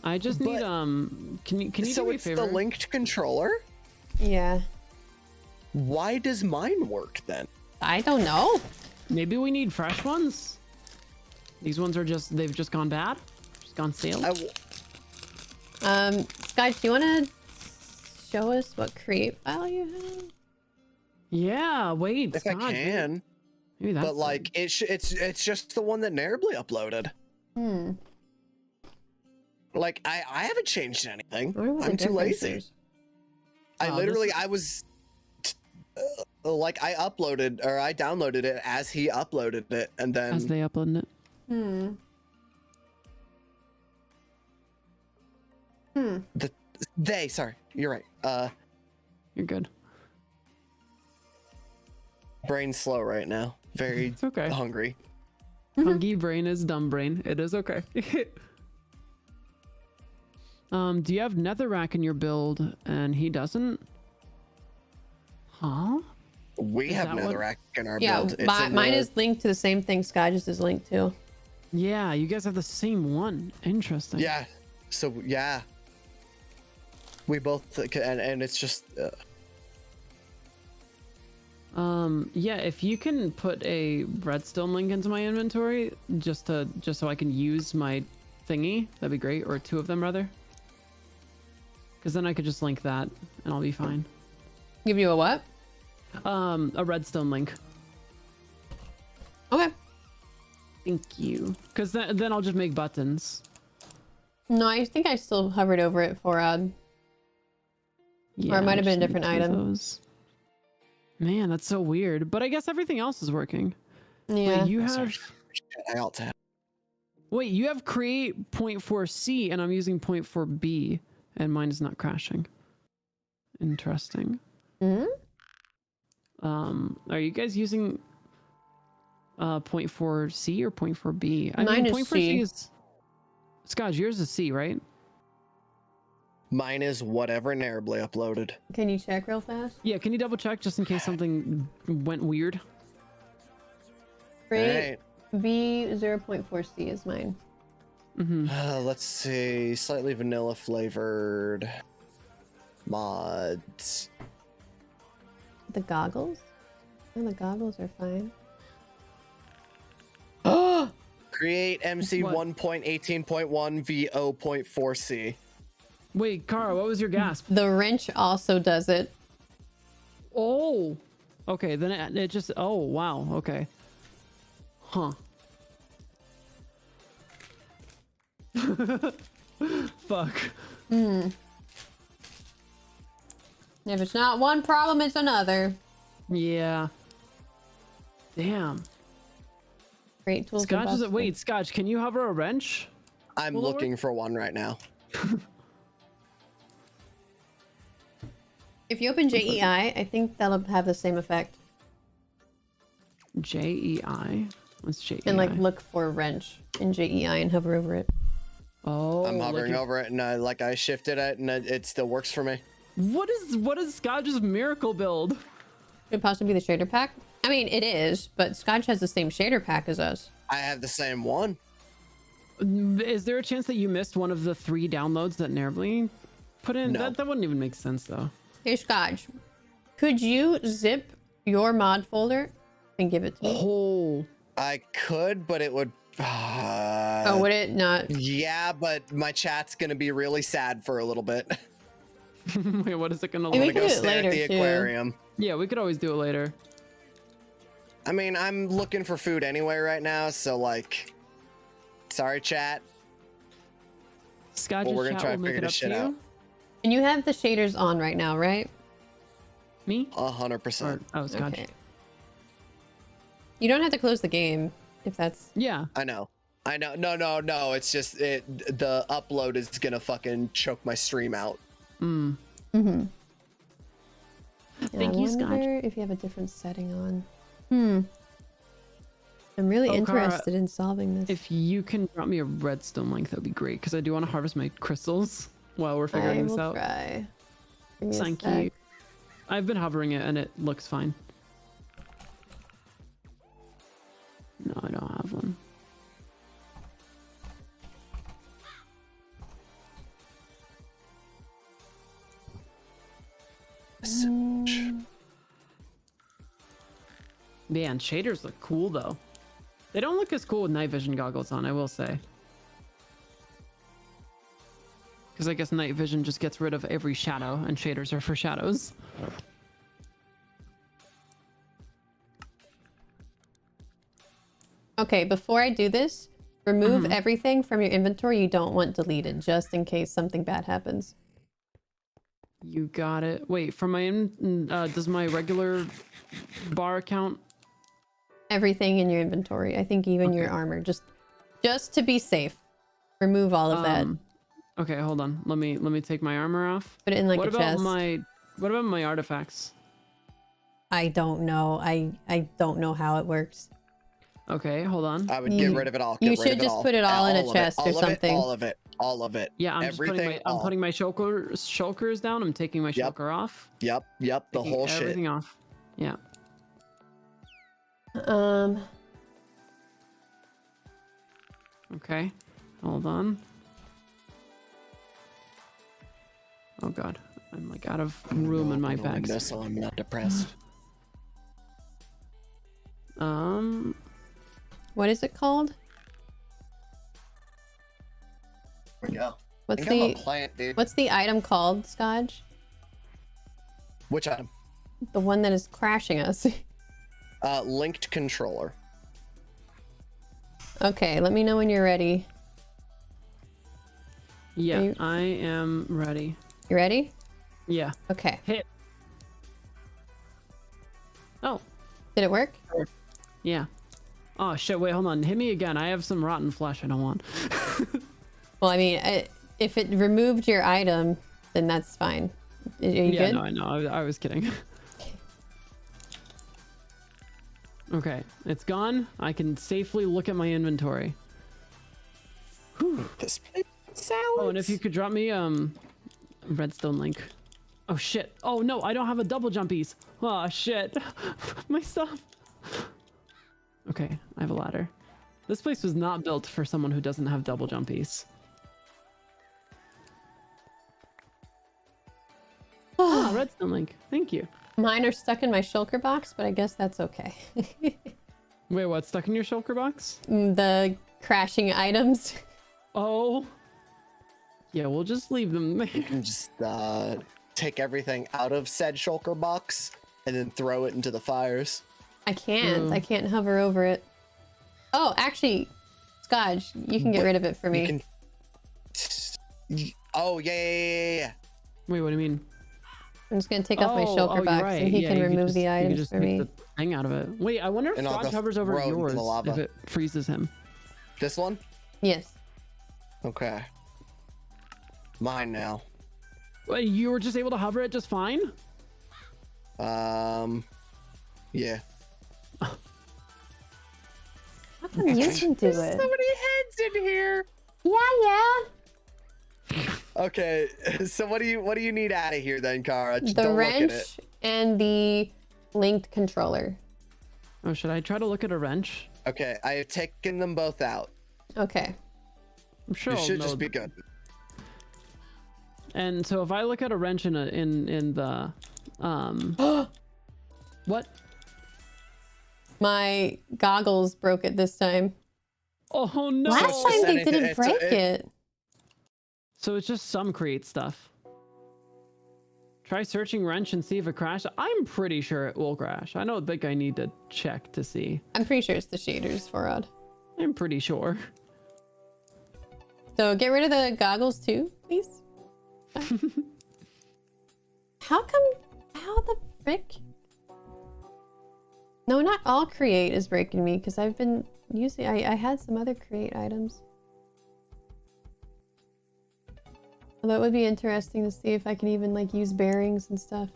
I just need can you So do me a it's favor? the linked controller? Yeah. Why does mine work then? I don't know. Maybe we need fresh ones. These ones are they've just gone bad, just gone stale. Sky, do you want to show us what create file you have? Yeah, wait. If I can. Maybe that's But like it's just the one that Narrably uploaded. Like I haven't changed anything. I wonder what I'm the too difference lazy. is. I literally, I was like, I uploaded or I downloaded it as he uploaded it, and then As they upload it. sorry, you're right. You're good. Brain's slow right now. Very It's okay. hungry. Hungry brain is dumb brain. It is okay. Do you have netherrack in your build and he doesn't? Huh? We have that what- netherrack in our Yeah, build. It's in mine the- is linked to the same thing Sky's is linked to. Yeah, you guys have the same one. Interesting. Yeah. So yeah, we both and it's just Yeah, if you can put a redstone link into my inventory just so I can use my thingy, that'd be great. Or two of them rather. Because then I could just link that and I'll be fine. Give you a what? A redstone link. Okay. Thank you. Because then I'll just make buttons. No, I think I still hovered over it for Yeah, or it might have been a just different make two of item. those. Man, that's so weird. But I guess everything else is working. Yeah. Wait, you sorry. have... I alt tab. Wait, you have create 0.4C and I'm using 0.4B and mine is not crashing. Interesting. Hmm? Are you guys using 0.4C or 0.4B? I Mine mean, is 0.4C C. is... Scott, yours is C, right? Mine is whatever Narrably uploaded. Can you check real fast? Yeah, can you double check just in case something went weird? Create V 0.4C is mine. Mm-hmm. Let's see. Slightly vanilla flavored mods. The goggles? Oh, the goggles are fine. Create MC What? 1.18.1 V 0.4C. Wait, Kara, what was your gasp? The wrench also does it. Oh! Okay, then it just... Oh, wow, okay. Huh. Fuck. If it's not one problem, it's another. Yeah. Damn. Great tools. Scotch is... and Wait, Scotch, can you hover a wrench? I'm Will it looking for one right now. If you open JEI, I think that'll have the same effect. JEI? What's JEI? And like look for wrench in JEI and hover over it. Oh, I'm like hovering if- over it and I shifted it and it still works for me. What is Scotch's miracle build? Could possibly be the shader pack. I mean, it is, but Scotch has the same shader pack as us. I have the same one. Is there a chance that you missed one of the 3 downloads that Narrably put in? No. That wouldn't even make sense though. Hey, Scotch, could you zip your mod folder and give it to me? Oh. I could, but it would. Oh, would it not? Yeah, but my chat's gonna be really sad for a little bit. Wait, what is it gonna Hey, look we like? can Go do it stare later, at the too. aquarium. Yeah, we could always do it later. I mean, I'm looking for food anyway right now, so like, sorry, chat. Scotch's we're gonna chat try will to make figure it up this to shit you. out. And you have the shaders on right now, right? Me? 100%. Or, oh, Scotch. Okay. You don't have to close the game if that's... Yeah. I know. No. It's just the upload is gonna fucking choke my stream out. Mm. Mm-hmm. Thank you, Scotch. I wonder if you have a different setting on. I'm really Kara, interested in solving this. If you can drop me a redstone link, that would be great, because I do want to harvest my crystals while we're figuring I this will out. try. Give me a Thank sec. you. I've been hovering it and it looks fine. No, I don't have one. Man, shaders look cool though. They don't look as cool with night vision goggles on, I will say. Because I guess night vision just gets rid of every shadow, and shaders are for shadows. Okay, before I do this, remove everything from your inventory you don't want deleted, just in case something bad happens. You got it. Wait, from my does my regular bar count? Everything in your inventory. I think even your Okay. armor. Just to be safe. Remove all of that. Okay, hold on. Let me take my armor off. Put it in like What a about chest. what about my artifacts? I don't know. I don't know how it works. Okay, hold on. I would get rid of it all. You should just put it all in a chest or something. All of it. All of it. Yeah, I'm putting my shulkers down. I'm taking my shulker off. Yep. The Taking whole shit. Everything off. Yeah. Okay. Hold on. Oh god. I'm like out of room in my bags. So I'm not depressed. What is it called? There we go. What's I'm a the plant, dude. what's the item called, Scotch? Which item? The one that is crashing us. Linked controller. Okay, let me know when you're ready. Yeah, I am ready. You ready? Yeah. Okay. Hit. Oh. Did it work? Yeah. Oh shit, wait, hold on. Hit me again. I have some rotten flesh I don't want. Well, I mean, if it removed your item, then that's fine. Are you Yeah, good? no, I know. I was kidding. Okay, it's gone. I can safely look at my inventory. Whew. This place sounds. Oh, and if you could drop me redstone link. Oh shit. Oh no, I don't have a double jumpies. Oh shit. My stuff. Okay, I have a ladder. This place was not built for someone who doesn't have double jumpies. Ah, redstone link. Thank you. Mine are stuck in my shulker box, but I guess that's okay. Wait, what's stuck in your shulker box? The crashing items. Oh. Yeah, we'll just leave them there. You can just take everything out of said shulker box and then throw it into the fires. I can't. I can't hover over it. Oh, actually, Scotch, you can get rid of it for me. Oh, yeah. Wait, what do you mean? I'm just gonna take off my shulker box, right. and he Yeah, can you could remove just- the you could items just for take me. the thing out of it. Wait, I wonder if And I'll Scotch go hovers over throw it into yours the lava. if it freezes him. This one? Yes. Okay. Mine now. Wait, you were just able to hover it just fine? Yeah. How come you can do it? So many heads in here. Yeah. Okay, so what do you need out of here then, Kara? Just The don't look at it. wrench and the linked controller. Oh, should I try to look at a wrench? Okay, I have taken them both out. Okay. I'm sure It I'll should know. just be good. And so if I look at a wrench in the what? My goggles broke it this time. Oh no! Last time they anything- didn't it's- break it. So it's just some create stuff. Try searching wrench and see if it crashed. I'm pretty sure it will crash. I don't think I need to check to see. I'm pretty sure it's the shaders, Forod. I'm pretty sure. So get rid of the goggles too, please. How the frick? No, not all create is breaking me because I've been using. I had some other create items. Well, that would be interesting to see if I can even like use bearings and stuff.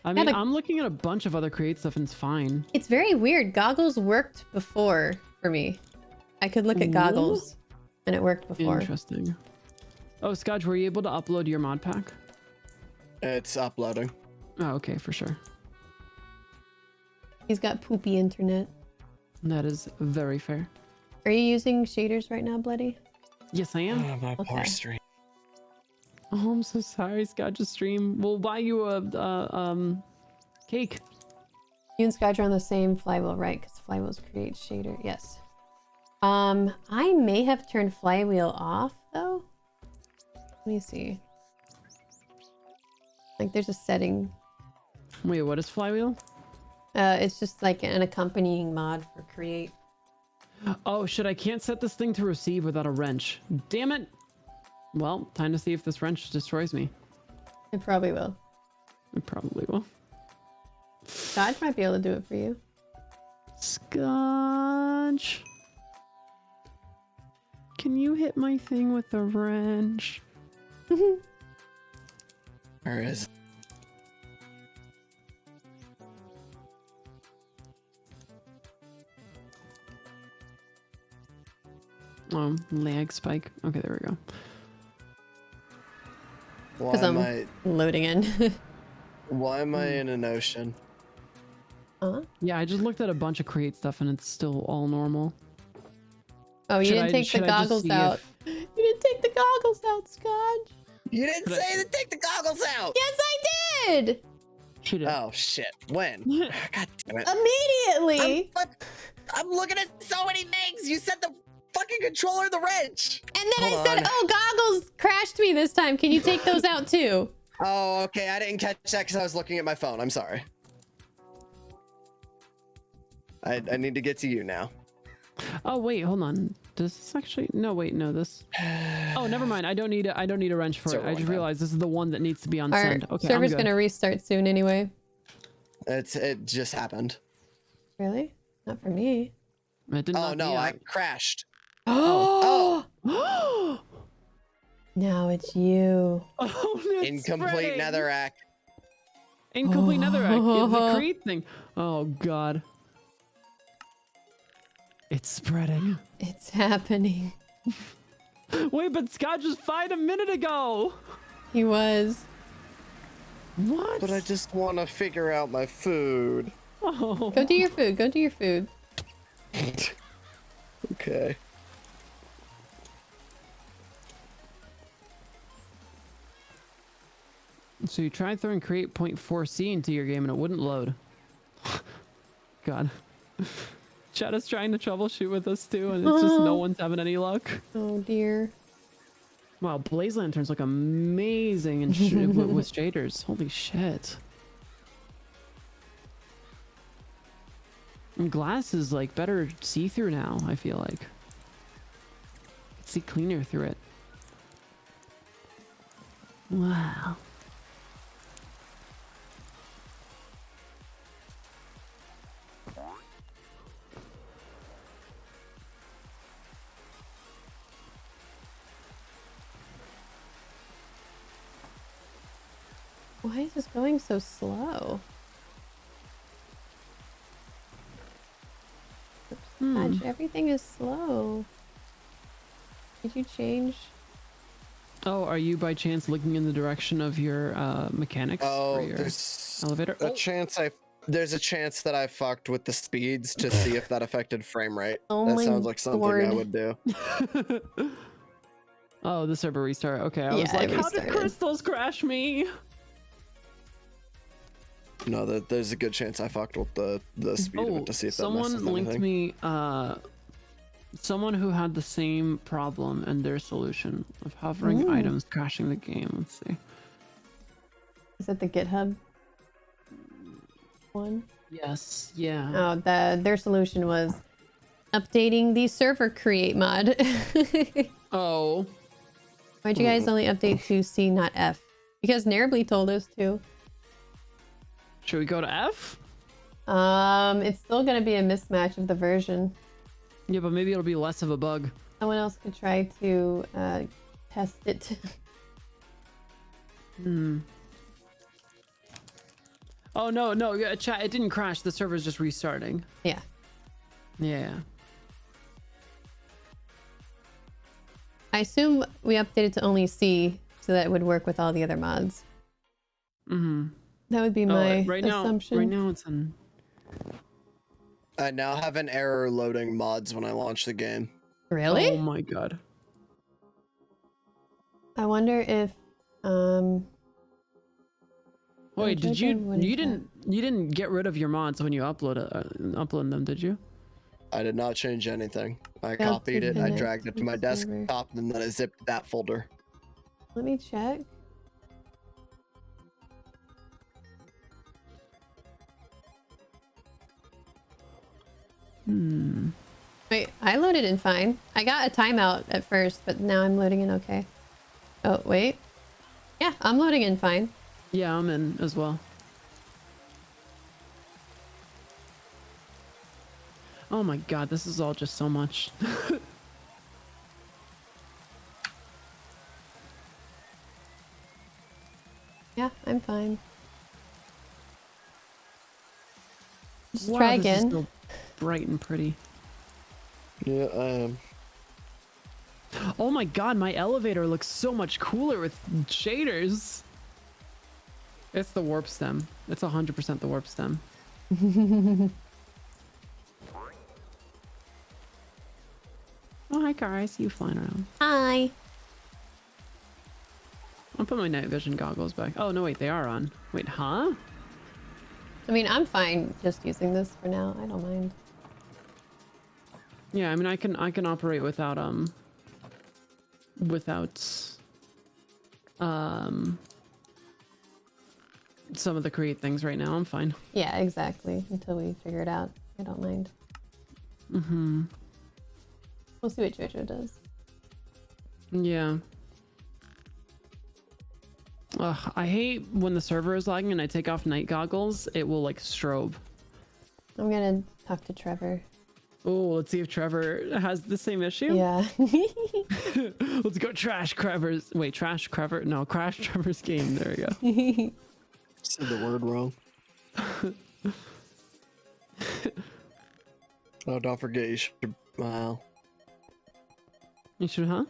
I mean, I'm looking at a bunch of other create stuff and it's fine. It's very weird. Goggles worked before for me. I could look at goggles and it worked before. Interesting. Oh, Scotch, were you able to upload your mod pack? It's uploading. Oh, okay, for sure. He's got poopy internet. That is very fair. Are you using shaders right now, Bloody? Yes, I am. Oh, my poor Okay. stream. Oh, I'm so sorry, Scotch's stream. We'll buy you a cake. You and Scotch are on the same flywheel, right? Because flywheels create shader. Yes. I may have turned flywheel off though. Let me see. Like there's a setting. Wait, what is flywheel? It's just like an accompanying mod for create. Oh, shit, I can't set this thing to receive without a wrench. Damn it! Well, time to see if this wrench destroys me. It probably will. It probably will. Scotch might be able to do it for you. Scotch. Can you hit my thing with a wrench? Where is it? Oh, lag spike. Okay, there we go. Why Because am I'm I? loading in. Why am I in an ocean? Huh? Yeah, I just looked at a bunch of create stuff and it's still all normal. Oh, you didn't take the should I just goggles see out. if- You didn't take the goggles out, Scotch. You didn't But say to take the goggles out. Yes, I did. She did. Oh shit! When? God damn it! Immediately. I'm looking at so many things. You said the fucking controller, the wrench. And then Hold I said, on. oh, goggles crashed me this time. Can you take those out too? Oh, okay. I didn't catch that because I was looking at my phone. I'm sorry. I need to get to you now. Oh wait, hold on. Does this actually? No, wait, no. This. Oh, never mind. I don't need a wrench for it. Server I went just down. realized this is the one that needs to be on Our send. Okay, server's I'm good. gonna restart soon anyway. It just happened. Really? Not for me. It did Oh not no, be I crashed. Oh. Oh. Now it's you. Oh, it's Incomplete spreading. netherrack. Incomplete netherrack. The create thing. Oh god. It's spreading. It's happening. Wait, but Scott just fine a minute ago. He was. What? But I just want to figure out my food. Oh. Go do your food. Go do your food. Okay. So you tried throwing create 0.4c into your game and it wouldn't load. God. Chat is trying to troubleshoot with us too, and it's just no one's having any luck. Oh dear. Wow, Blaze Lanterns look amazing in with shaders. Holy shit. And glass is like better see-through now, I feel like. See cleaner through it. Wow. Why is this going so slow? Gosh, everything is slow. Did you change? Oh, are you by chance looking in the direction of your mechanics Oh, for your there's elevator? there's a chance that I fucked with the speeds to see if that affected frame rate. Oh That my sounds like something I lord. would do. Oh, the server restart. Okay, I Yeah, was like, it how did restarted. crystals crash me? No, there's a good chance I fucked with the speed of it to see if that messes someone linked anything. me someone who had the same problem and their solution of hovering items crashing the game. Let's see. Is that the GitHub one? Yes, yeah. Oh, their solution was updating the server create mod. Oh. Why'd you guys only update to C, not F? Because Narrably told us to. Should we go to F? It's still gonna be a mismatch of the version. Yeah, but maybe it'll be less of a bug. Someone else could try to test it. Oh no, yeah, chat, it didn't crash. The server's just restarting. Yeah. Yeah. I assume we updated to only C so that it would work with all the other mods. That would be my assumption. Right now it's in. I now have an error loading mods when I launch the game. Really? Oh my god. I wonder if Wait, did you wouldn't you didn't get rid of your mods when you upload them, did you? I did not change anything. I Failed copied to it, I connect dragged it to my to the server. desktop, and then I zipped that folder. Let me check. Wait, I loaded in fine. I got a timeout at first, but now I'm loading in okay. Oh, wait. Yeah, I'm loading in fine. Yeah, I'm in as well. Oh my god, this is all just so much. Yeah, I'm fine. Just Wow, try this is again. so bright and pretty. Yeah, I am. Oh my god, my elevator looks so much cooler with shaders. It's the warp stem. It's 100% the warp stem. Oh, hi, Car. I see you flying around. Hi. I'll put my night vision goggles back. Oh, no, wait, they are on. Wait, huh? I mean, I'm fine just using this for now. I don't mind. Yeah, I mean, I can operate without some of the create things right now. I'm fine. Yeah, exactly. Until we figure it out. I don't mind. Mm-hmm. We'll see what Jojo does. Yeah. Ugh, I hate when the server is lagging and I take off night goggles. It will like strobe. I'm gonna talk to Trevor. Oh, let's see if Trevor has the same issue. Yeah. Let's go trash Trevor's. Wait, trash Trevor? No, crash Trevor's game. There we go. Said the word wrong. Oh, don't forget you should. Well, You should, huh?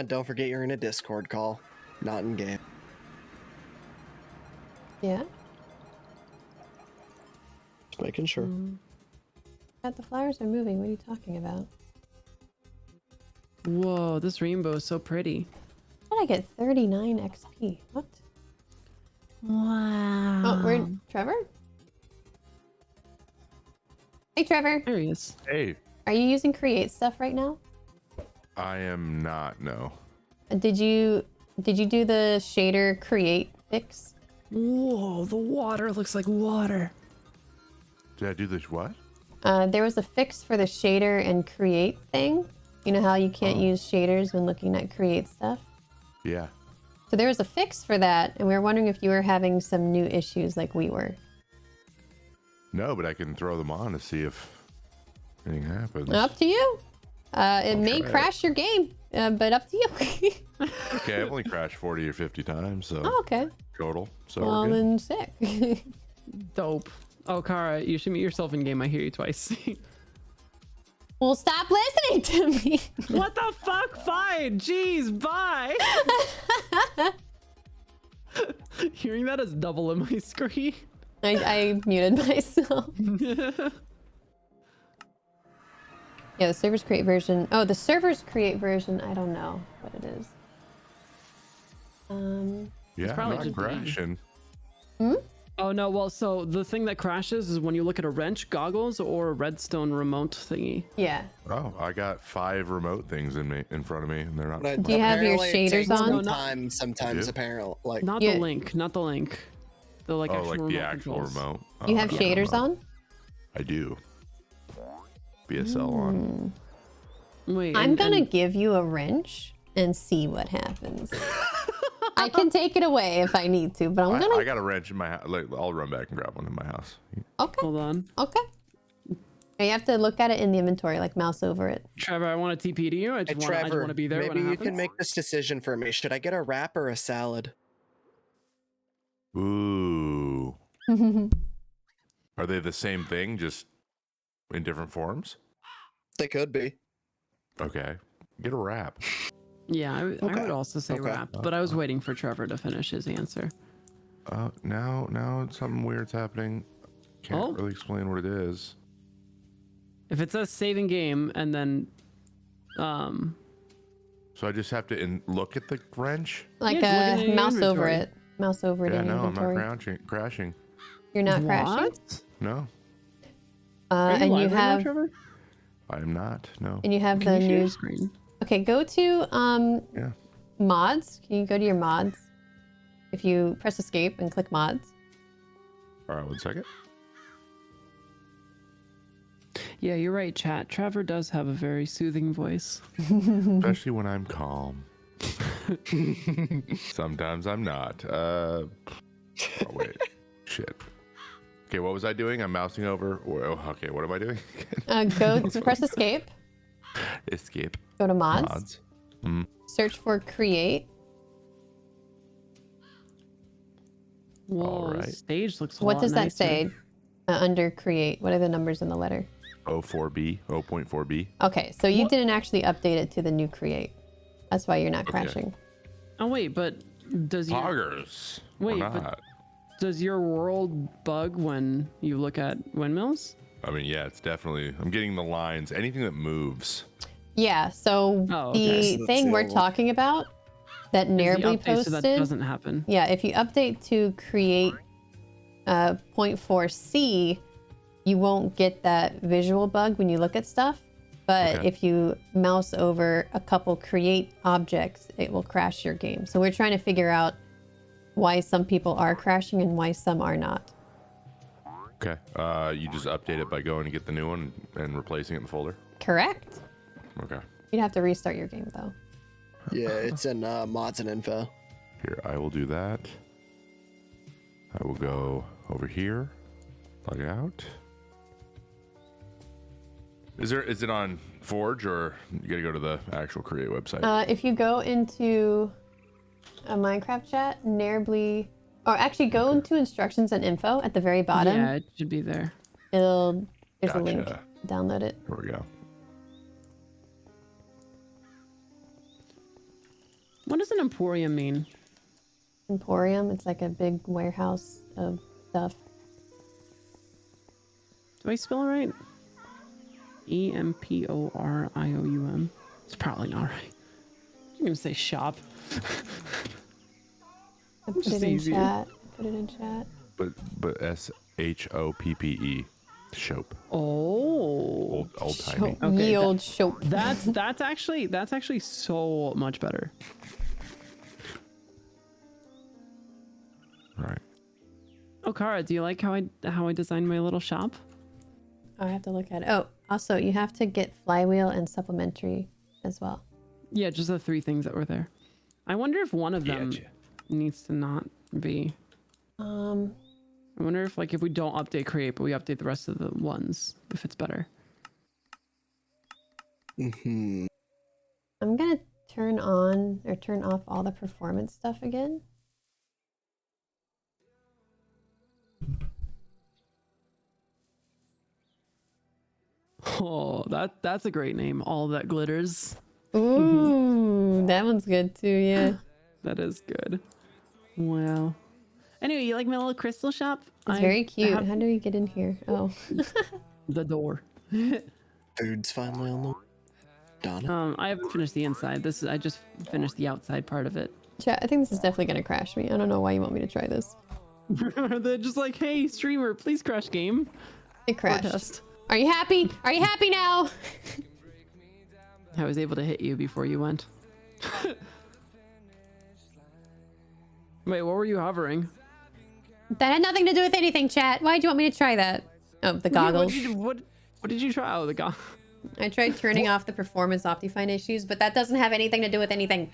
don't forget you're in a Discord call, not in game. Yeah. Just making sure. God, the flowers are moving. What are you talking about? Whoa, this rainbow is so pretty. How did I get 39 XP? What? Wow. Oh, where? Trevor? Hey, Trevor. There he is. Hey, Are you using create stuff right now? I am not. No. Did you do the shader create fix? Whoa, the water looks like water. Did I do this? What? There was a fix for the shader and create thing. You know how you can't use shaders when looking at create stuff? Yeah. So there was a fix for that, and we were wondering if you were having some new issues like we were. No, but I can throw them on to see if anything happens. Up to you. It may try it. crash your game, but up to you. Okay, I've only crashed 40 or 50 times, so Oh, okay. total. So Well, we're good. then sick. Dope. Oh, Kara, you should meet yourself in game. I hear you twice. Well, stop listening to me. What the fuck? Fine. Jeez, bye. Hearing that is double in my screen. I muted myself. Yeah, the servers create version. Oh, the servers create version. I don't know what it is. Yeah, probably not just crashing. Oh no, well, so the thing that crashes is when you look at a wrench, goggles, or a redstone remote thingy. Yeah. Oh, I got 5 remote things in front of me, and they're not. But Do you have your apparently it shaders takes on? some No, not- time sometimes, Yeah. apparently. Like, Not Yeah. the link, not the link. The like Oh, actual like remote the actual controls. remote. You Oh, have I don't shaders know. on? I do. BSL on. Wait, I'm gonna and give you a wrench and see what happens. I can take it away if I need to, but I'm gonna. I got a wrench in my house. Like, I'll run back and grab one in my house. Okay. hold on, Okay. You have to look at it in the inventory, like mouse over it. Trevor. I want to TP to you. I hey, just Trevor, want to be there when maybe it you happens. can make this decision for me. Should I get a wrap or a salad? Ooh. Are they the same thing, just in different forms? They could be. Okay. Get a wrap. Yeah, I Okay. would also say Okay. wrap, but I was waiting for Trevor to finish his answer. Now something weird's happening. Can't really explain what it is. If it says saving game and then, So I just have to look at the wrench? Like Yeah, just look in the mouse over inventory. it. Mouse over it Yeah, in no, I'm inventory. not crashing. You're not crashing. what? No, Are you And you live right now, have Trevor? I am not. No. and you have Can the you share your new. screen? Okay, go to Yeah. mods. Can you go to your mods? If you press escape and click mods. All right, 1 second. Yeah, you're right, chat. Trevor does have a very soothing voice. Especially when I'm calm. Sometimes I'm not. Oh, wait. Shit. Okay, what was I doing? I'm mousing over. Oh, okay, what am I doing? Press escape. Escape. Go to mods. Search for create. Whoa, Alright. stage looks a What lot does that nicer. say under create? What are the numbers in the letter? 04B, 0.4B. Okay, so you What? didn't actually update it to the new create. That's why you're not Okay. crashing. Oh wait, but does your Poggers. Wait, or but- not. does your world bug when you look at windmills? I mean, yeah, it's definitely. I'm getting the lines. Anything that moves. Yeah, so Oh, the okay. So that's thing the we're old one. talking about that Is the Narrably update posted. so that doesn't happen. Yeah, if you update to create 0.4C, you won't get that visual bug when you look at stuff. But Okay. if you mouse over a couple create objects, it will crash your game. So we're trying to figure out why some people are crashing and why some are not. Okay. You just update it by going to get the new one and replacing it in the folder. Correct? Okay. You'd have to restart your game though. Yeah, it's in mods and info. Here, I will do that. I will go over here. Log out. Is it on Forge or you gotta go to the actual create website? If you go into a Minecraft chat, Narrably, or actually go into instructions and info at the very bottom. Yeah, it should be there. There's a link. Gotcha. Download it. Here we go. What does an emporium mean? Emporium. It's like a big warehouse of stuff. Do I spell it right? EMPORIOUM. It's probably not right. I'm gonna say shop. I put Just it in easier. chat. Put it in chat. But SHOPPE. Shope. Oh, Old timey. Show, Okay, ye that- old show. that's actually so much better. Right. Oh, Kara, do you like how I designed my little shop? I have to look at it. Oh, also you have to get flywheel and supplementary as well. Yeah, just the 3 things that were there. I wonder if one of them Gotcha. needs to not be. I wonder if if we don't update create, but we update the rest of the ones, if it's better. Mm-hmm. I'm gonna turn on or turn off all the performance stuff again. Oh, that's a great name. All that glitters. Ooh, that one's good too. Yeah, That is good. Well. Anyway, you like my little crystal shop? it's very cute. How do we get in here? Oh, The door. Food's finally on the Donna. I haven't finished the inside. I just finished the outside part of it. chat. I think this is definitely gonna crash me. I don't know why you want me to try this. They're just like, hey, streamer, please crash game. It crashed. Protest. Are you happy? Are you happy now? I was able to hit you before you went. Wait, what were you hovering? That had nothing to do with anything, chat. Why'd you want me to try that? Oh, the goggles. What did you try? Oh, the goggles. I tried turning off the performance Optifine issues, but that doesn't have anything to do with anything.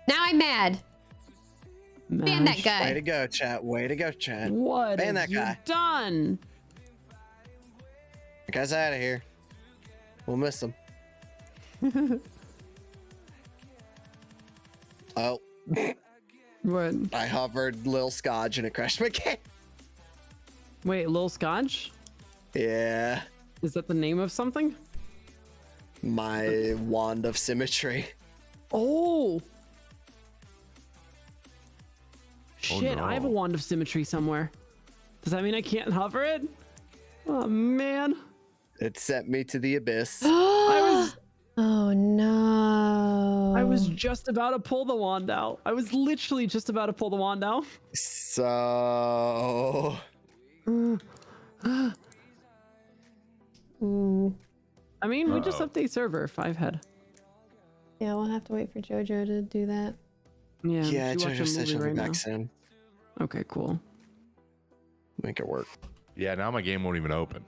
Now I'm mad. Ban that Way guy. to go, chat. Way to go, chat. What Ban have that you guy. done? That guy's out of here. We'll miss him. Oh, What? I hovered Lil Scotch and it crashed my game. Wait, Lil Scotch? Yeah. Is that the name of something? My wand of symmetry. Oh! Shit, no. I have a wand of symmetry somewhere. Does that mean I can't hover it? Oh man. It sent me to the abyss. I Oh no. was just about to pull the wand out. I was literally just about to pull the wand out. So Ooh. I mean, we just update server 5 head. Yeah, we'll have to wait for JoJo to do that. Yeah, yeah, she watching JoJo a said movie she'll be right back now. soon. Okay, cool. Make it work. Yeah, now my game won't even open.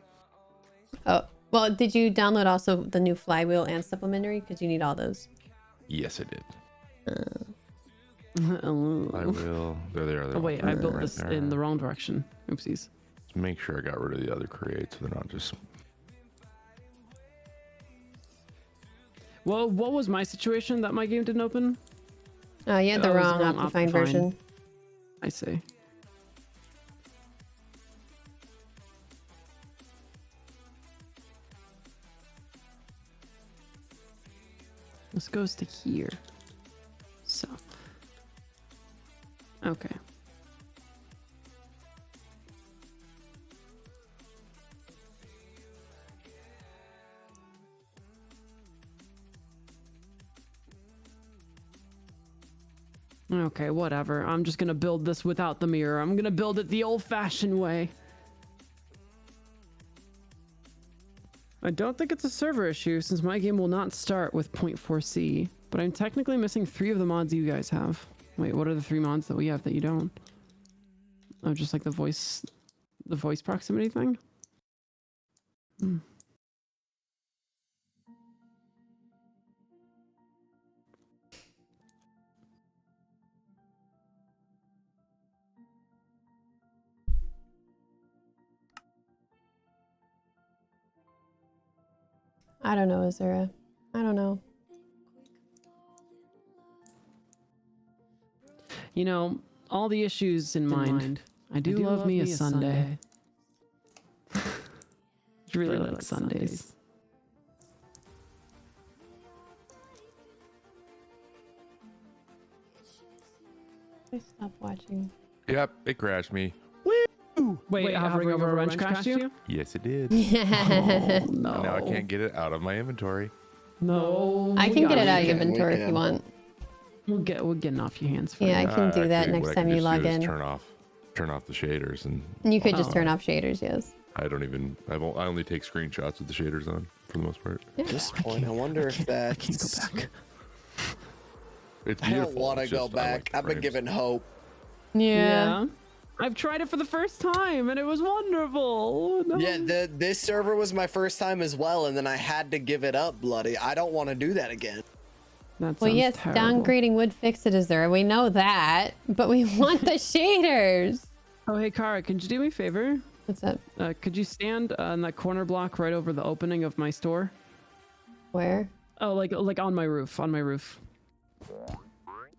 Oh, Well, did you download also the new flywheel and supplementary? Because you need all those. Yes, I did. I Oh, will. There they are. wait, I built right this there. in the wrong direction. Oopsies. Let's make sure I got rid of the other create so they're not just. Well, what was my situation that my game didn't open? Oh, you had the Oh, it was wrong the wrong Optifine Optifine. version. I see. This goes to here. So. Okay. Okay, whatever. I'm just gonna build this without the mirror. I'm gonna build it the old-fashioned way. I don't think it's a server issue since my game will not start with 0.4c, but I'm technically missing 3 of the mods you guys have. Wait, what are the 3 mods that we have that you don't? Oh, just like the voice proximity thing? Hmm. I don't know, Azura. I don't know. You know, all the issues in mind. I do love me a Sunday. I really like Sundays. I stopped watching. Yep, it crashed me. Wait, hovering over a wrench crashed you? Yes, it did. Yeah. No. And now I can't get it out of my inventory. No. I can get it out of your We inventory if you can. want. We're getting off your hands. Yeah, I Freddy. can do that Actually, next what I time can you just log do is in. Turn off the shaders, and You could just Oh. turn off shaders, yes. I don't even. I only take screenshots with the shaders on for the most part. At this point, I wonder if that's. Can't go back. It's I beautiful. don't want to it's go just, I like back. the I've been frames. given hope. Yeah. I've tried it for the first time and it was wonderful. No. Yeah, this server was my first time as well, and then I had to give it up, bloody. I don't want to do that again. That Well, sounds yes, terrible. downgrading would fix it, Azura. We know that, but we want the shaders. Oh, hey, Kara, could you do me a favor? What's up? Could you stand in that corner block right over the opening of my store? Where? Oh, like on my roof,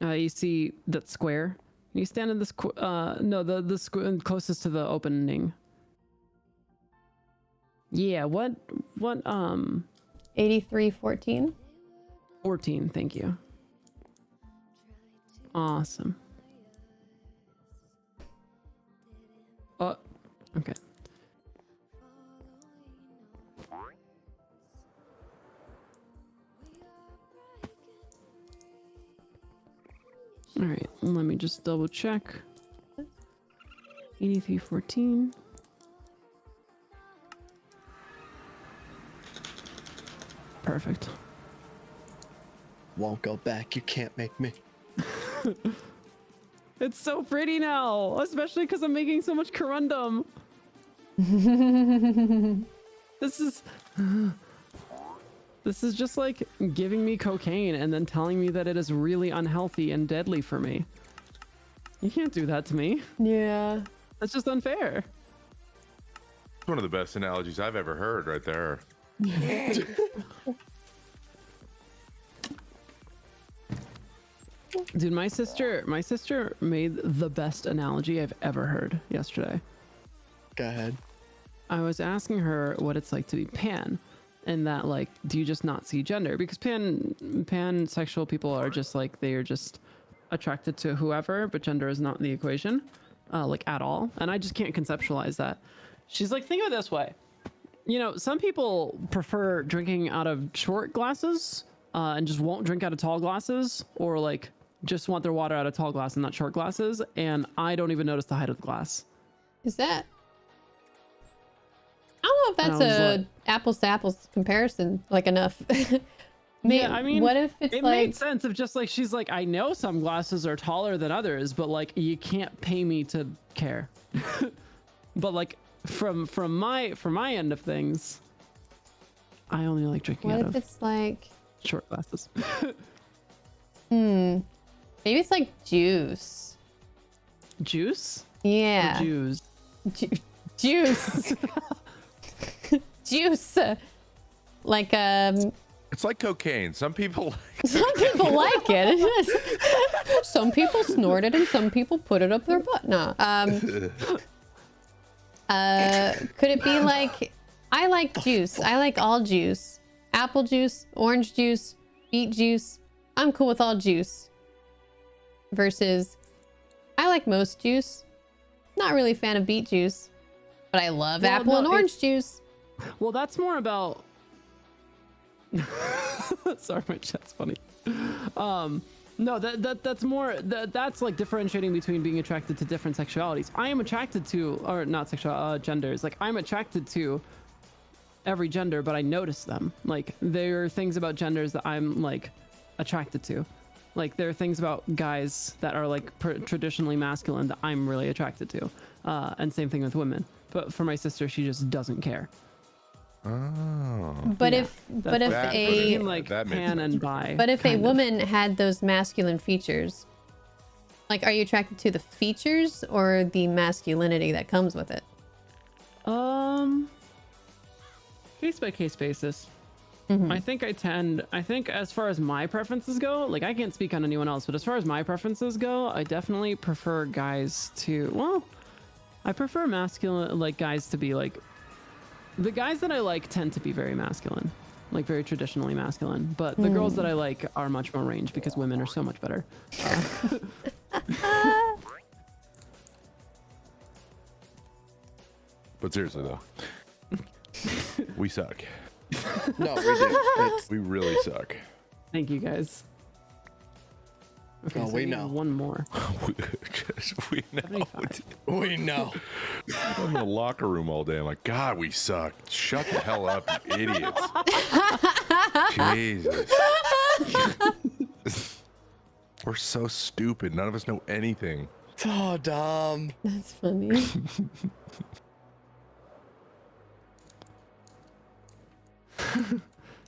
you see that square? You stand in this, no, the square closest to the opening. Yeah, what, 8314? 14, thank you. Awesome. Oh, okay. All right, let me just double check. 8314. Perfect. Won't go back. You can't make me. It's so pretty now, especially because I'm making so much corundum. This is just like giving me cocaine and then telling me that it is really unhealthy and deadly for me. You can't do that to me. Yeah. That's just unfair. It's one of the best analogies I've ever heard, right there. Dude, my sister made the best analogy I've ever heard yesterday. Go ahead. I was asking her what it's like to be pan, and that like, do you just not see gender? Because pansexual people are just like, they are just attracted to whoever, but gender is not in the equation, like at all. And I just can't conceptualize that. She's like, think of it this way. You know, some people prefer drinking out of short glasses and just won't drink out of tall glasses, or like just want their water out of tall glass and not short glasses. And I don't even notice the height of the glass. Is that? I don't know if And that's I a was like- apples to apples comparison, like enough. Yeah, I mean, what if it's it like, made sense of just like, she's like, I know some glasses are taller than others, but like, you can't pay me to care. But like, from my end of things, I only like drinking What out if of it's like, short glasses. maybe it's like juice. Juice? Yeah. Or Jews? Juice. Juice. Like, It's like cocaine. Some people some people like it. Some people snort it and some people put it up their butt. Nah. Could it be like, I like juice. I like all juice. Apple juice, orange juice, beet juice. I'm cool with all juice. Versus, I like most juice. Not really a fan of beet juice, but I love apple and orange juice. Well, that's more about. Sorry, my chat's funny. No, that's more that's like differentiating between being attracted to different sexualities. I am attracted to, or not sexual genders. Like I'm attracted to every gender, but I notice them. Like there are things about genders that I'm like attracted to. Like there are things about guys that are like traditionally masculine that I'm really attracted to. And same thing with women. But for my sister, she just doesn't care. Oh. But Yeah, if that's a like that makes pan and bi. but if a kind of. woman had those masculine features, like are you attracted to the features or the masculinity that comes with it? Case by case basis. Mm-hmm. I think as far as my preferences go, like I can't speak on anyone else, but as far as my preferences go, I definitely prefer guys to, well, I prefer masculine, like guys to be like, the guys that I like tend to be very masculine, like very traditionally masculine, but the girls that I like are much more range because women are so much better. But seriously though, we suck. No, we do. We really suck. Thank you guys. Okay, Oh, so we I need know. one more. we know. 75. We know. I'm in the locker room all day. I'm like, God, we suck. Shut the hell up, you idiots. Jesus. We're so stupid. None of us know anything. Oh, dumb. That's funny.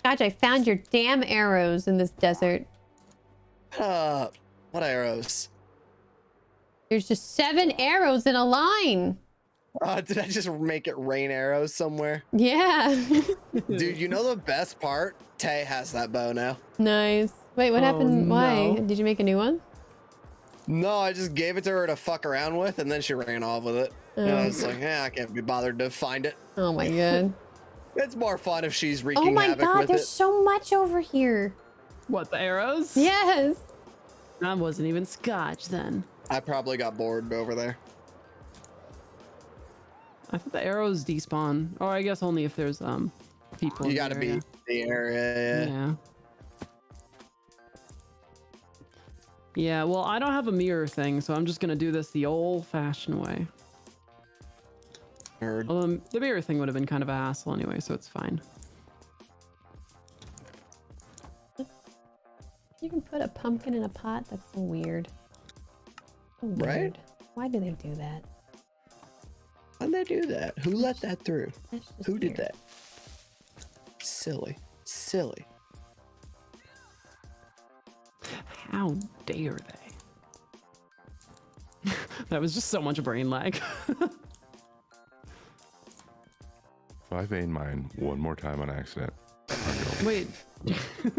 Gosh, I found your damn arrows in this desert. What arrows? There's just 7 arrows in a line. Did I just make it rain arrows somewhere? Yeah. Dude, you know the best part? Tay has that bow now. Nice. Wait, what Oh, happened? Why? no. Did you make a new one? No, I just gave it to her to fuck around with, and then she ran off with it. And I was like, yeah, I can't be bothered to find it. Oh my god. It's more fun if she's wreaking Oh my havoc god, with there's it. so much over here. What, the arrows? Yes. That wasn't even scotch then. I probably got bored over there. I thought the arrows despawn. Or I guess only if there's people You in gotta the be area. the area. Yeah. Yeah, well, I don't have a mirror thing, so I'm just gonna do this the old-fashioned way. Nerd. Although the mirror thing would have been kind of a hassle anyway, so it's fine. You can put a pumpkin in a pot? That's so weird. So weird. Right? Why do they do that? How'd they do that? Who let that through? That's just Who did weird. that? Silly. Silly. How dare they? That was just so much brain lag. If I vein mine one more time on accident, Wait.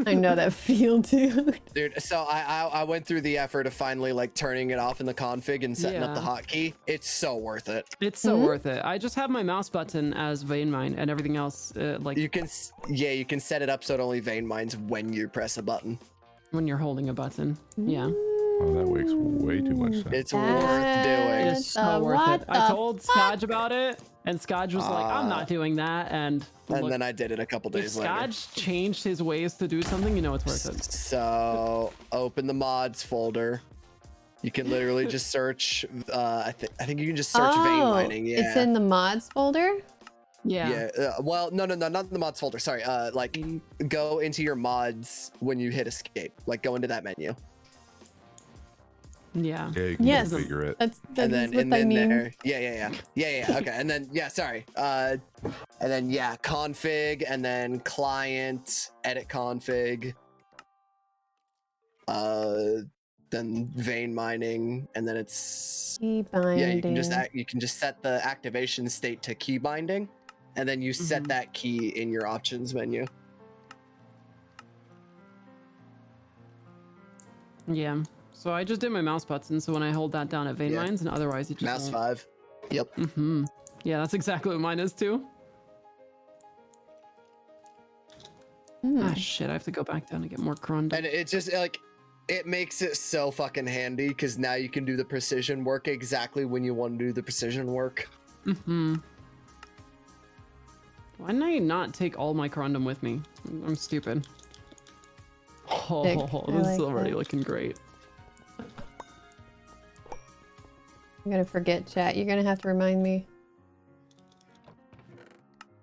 I know that feel, dude. Dude, so I went through the effort of finally like turning it off in the config and setting up the Yeah. hotkey. It's so worth it. It's so worth it. I just have my mouse button as vein mine and everything else like You can, you can set it up so it only vein mines when you press a button. when you're holding a button. Yeah. oh, that makes way too much sense. It's worth doing. It's so worth it. I told Scodge about it and Scodge was like, I'm not doing that. And look, then I did it a couple if days later. Scodge changed his ways to do something, you know it's worth it. So open the mods folder. You can literally just search. I think you can just search vein mining. Yeah. It's in the mods folder? Yeah. Yeah. Well, no, not the mods folder. Sorry. Like go into your mods when you hit escape. Like go into that menu. Yeah. Yeah, you can Yes. configure it. That's And then what I mean. there. Yeah. Okay. And then sorry. And then yeah, config, and then client, edit config. Then vein mining, and then it's Key binding. yeah. You can just set the activation state to key binding, and then you set that key in your options menu. Yeah. So I just did my mouse button, so when I hold that down it vein mines, and otherwise it just Mouse won't. 5. Yep. Yeah, that's exactly what mine is too. Ah shit, I have to go back down and get more corundum. And it just like it makes it so fucking handy because now you can do the precision work exactly when you want to do the precision work. Why didn't I not take all my corundum with me? I'm stupid. Oh, this is already looking great. I'm gonna forget, chat. You're gonna have to remind me.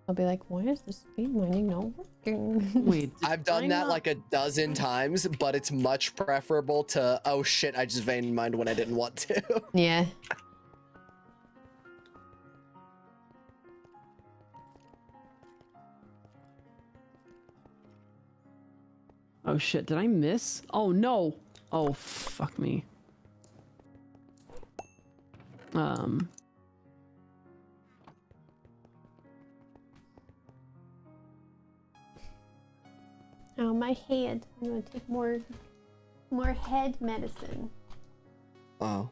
I'll be like, why is the speed mining not working? Wait, I've done that like a dozen times, but it's much preferable to, oh shit, I just vein mined when I didn't want to. Yeah. Oh shit, did I miss? Oh no! Oh fuck me. Oh, my head. I'm gonna take more head medicine. Oh.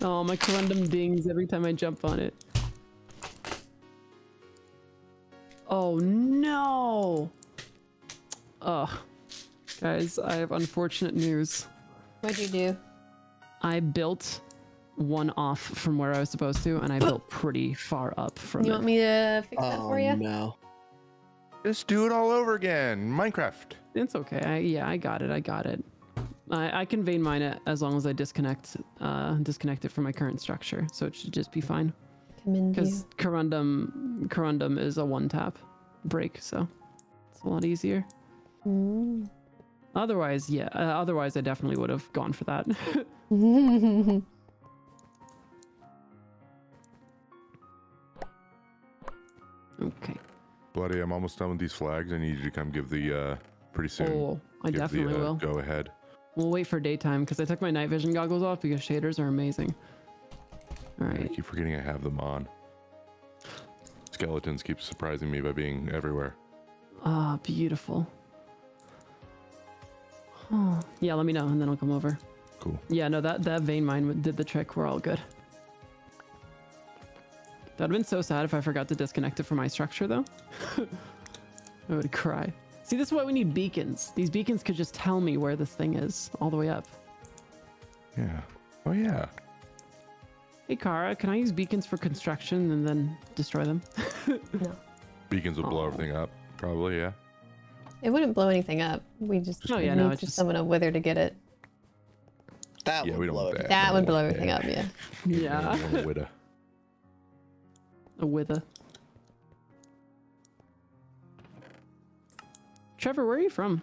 Oh, my corundum dings every time I jump on it. Oh no! Ugh. Guys, I have unfortunate news. What'd you do? I built one off from where I was supposed to, and I built pretty far up from it. You want me to fix that for you? No. Just do it all over again. Minecraft. It's okay. I got it. I can vein mine it as long as I disconnect it from my current structure, so it should just be fine. Commend you. Because corundum is a one-tap break, so it's a lot easier. Otherwise, yeah. Otherwise, I definitely would have gone for that. Okay. Bloody, I'm almost done with these flags. I need you to come give the pretty soon. Oh, I give definitely the, will. Go ahead. We'll wait for daytime because I took my night vision goggles off because shaders are amazing. All right. I keep forgetting I have them on. Skeletons keep surprising me by being everywhere. Ah, beautiful. Oh, yeah, let me know and then I'll come over. Cool. Yeah, no, that vein mine did the trick. We're all good. That'd have been so sad if I forgot to disconnect it from my structure, though. I would cry. See, this is why we need beacons. These beacons could just tell me where this thing is, all the way up. Yeah. Oh, yeah. Hey, Kara, can I use beacons for construction and then destroy them? No. Beacons will blow everything up, probably, yeah. It wouldn't blow anything up. We just Oh, yeah, need no, to it's just... summon a wither to get it. That Yeah, would we don't blow want it. that. That would blow Yeah. everything up, yeah. Yeah. We want a widow. A wither. Trevor, where are you from?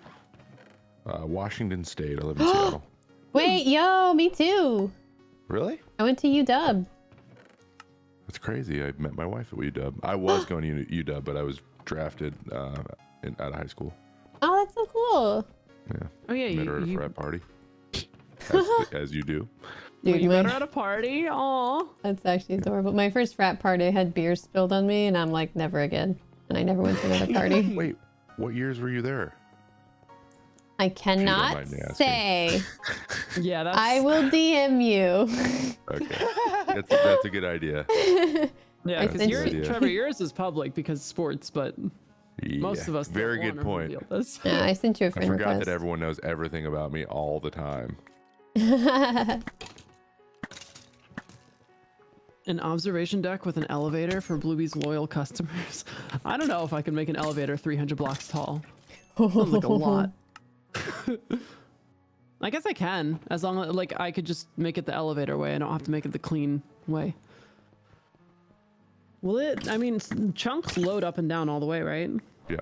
Washington State. I live in Seattle. Wait, yo, me too. Really? I went to UW. That's crazy. I met my wife at UW. I was going to UW, but I was drafted out of high school. Oh, that's so cool. Yeah. Oh, yeah, Met her at a you frat party. As you do. Dude, you my- met her at a party? Aw. That's actually adorable. My first frat party, I had beer spilled on me, and I'm like, never again. And I never went to another party. Wait, what years were you there? I cannot mind me asking. say. Yeah, that's... I will DM you. Okay. That's a good idea. Yeah, because sent you- Trevor, yours is public because sports, but most of us don't Very wanna good point. reveal this. Yeah, I sent you a I friend forgot request. that everyone knows everything about me all the time. An observation deck with an elevator for Bluebee's loyal customers. I don't know if I can make an elevator 300 blocks tall. Sounds like a lot. I guess I can, as long as like I could just make it the elevator way. I don't have to make it the clean way. Will it? I mean, chunks load up and down all the way, right? Yeah.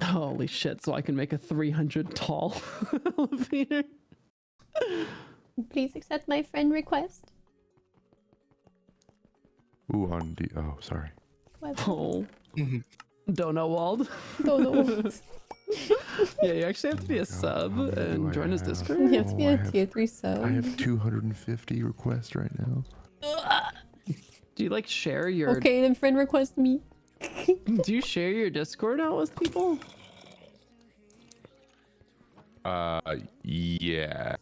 Holy shit! So I can make a 300 tall elevator. Please accept my friend request. Ooh, on D. Oh, sorry. Oh. Donowald. Don't. Yeah, you actually have to be a sub How many do and I join his have? Discord. You have to be Oh, a I have- tier 3 sub. I have 250 requests right now. Do you like share your? Okay, then friend request me. Do you share your Discord out with people? Yeah.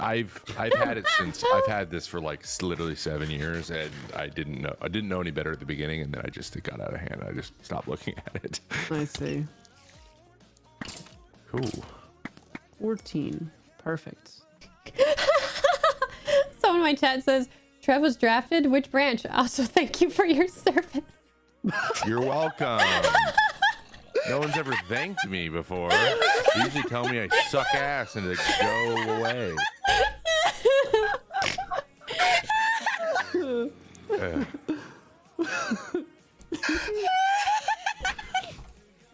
I've had it since I've had this for like literally 7 years, and I didn't know any better at the beginning, and then it got out of hand. I just stopped looking at it. I see. Cool. 14. Perfect. Someone in my chat says, Trev was drafted. Which branch? Also, thank you for your service. You're welcome. No one's ever thanked me before. They usually tell me I suck ass and to go away.